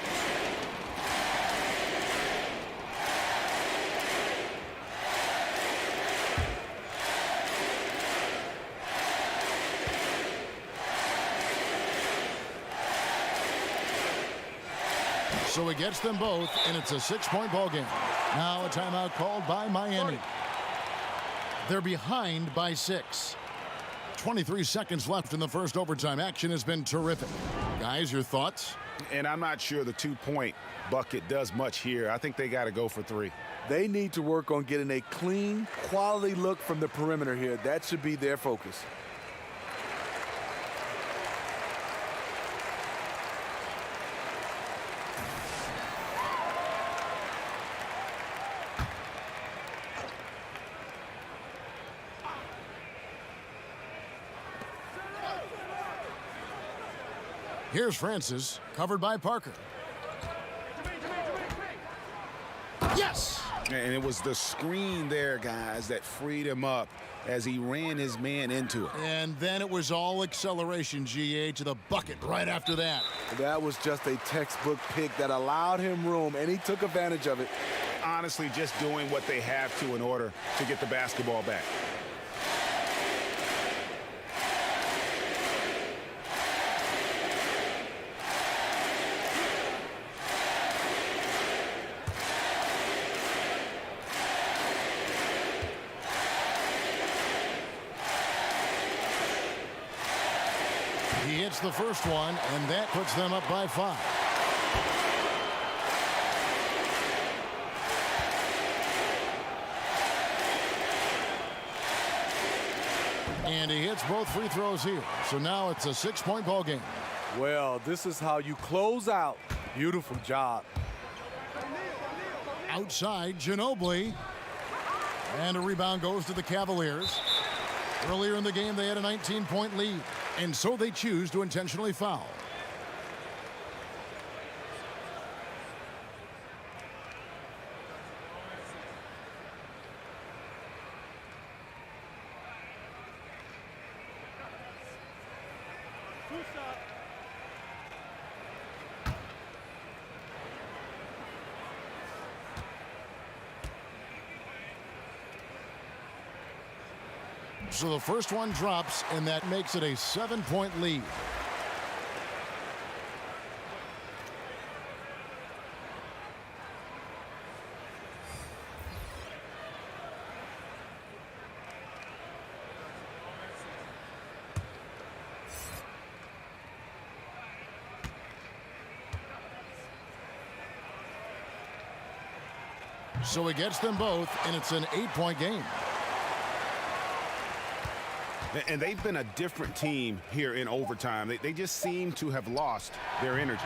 So he gets them both, and it's a 6-point ball game. Now a timeout called by Miami. They're behind by 6. 23 seconds left in the first overtime. Action has been terrific. Guys, your thoughts? And I'm not sure the 2-point bucket does much here. I think they got to go for 3. They need to work on getting a clean, quality look from the perimeter here. That should be their focus. Here's Francis, covered by Parker. Yes! And it was the screen there, guys, that freed him up as he ran his man into it. And then it was all acceleration, GA, to the bucket right after that. That was just a textbook pick that allowed him room, and he took advantage of it. Honestly, just doing what they have to in order to get the basketball back. He hits the first one, and that puts them up by 5. And he hits both free throws here. So now it's a 6-point ball game. Well, this is how you close out. Beautiful job. Outside, Ginobili. And a rebound goes to the Cavaliers. Earlier in the game, they had a 19-point lead. And so they choose to intentionally foul. So the first one drops, and that makes it a 7-point lead. So he gets them both, and it's an 8-point game. And they've been a different team here in overtime. They just seem to have lost their energy.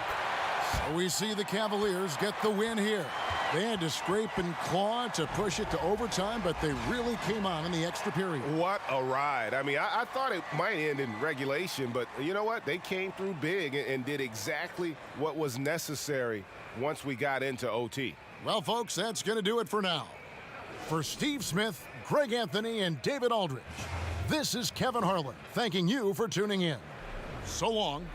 So we see the Cavaliers get the win here. They had to scrape and claw to push it to overtime, but they really came on in the extra period. What a ride. I mean, I thought it might end in regulation, but you know what? They came through big and did exactly what was necessary once we got into OT. Well, folks, that's going to do it for now. For Steve Smith, Greg Anthony, and David Aldridge, this is Kevin Harlan thanking you for tuning in. So long.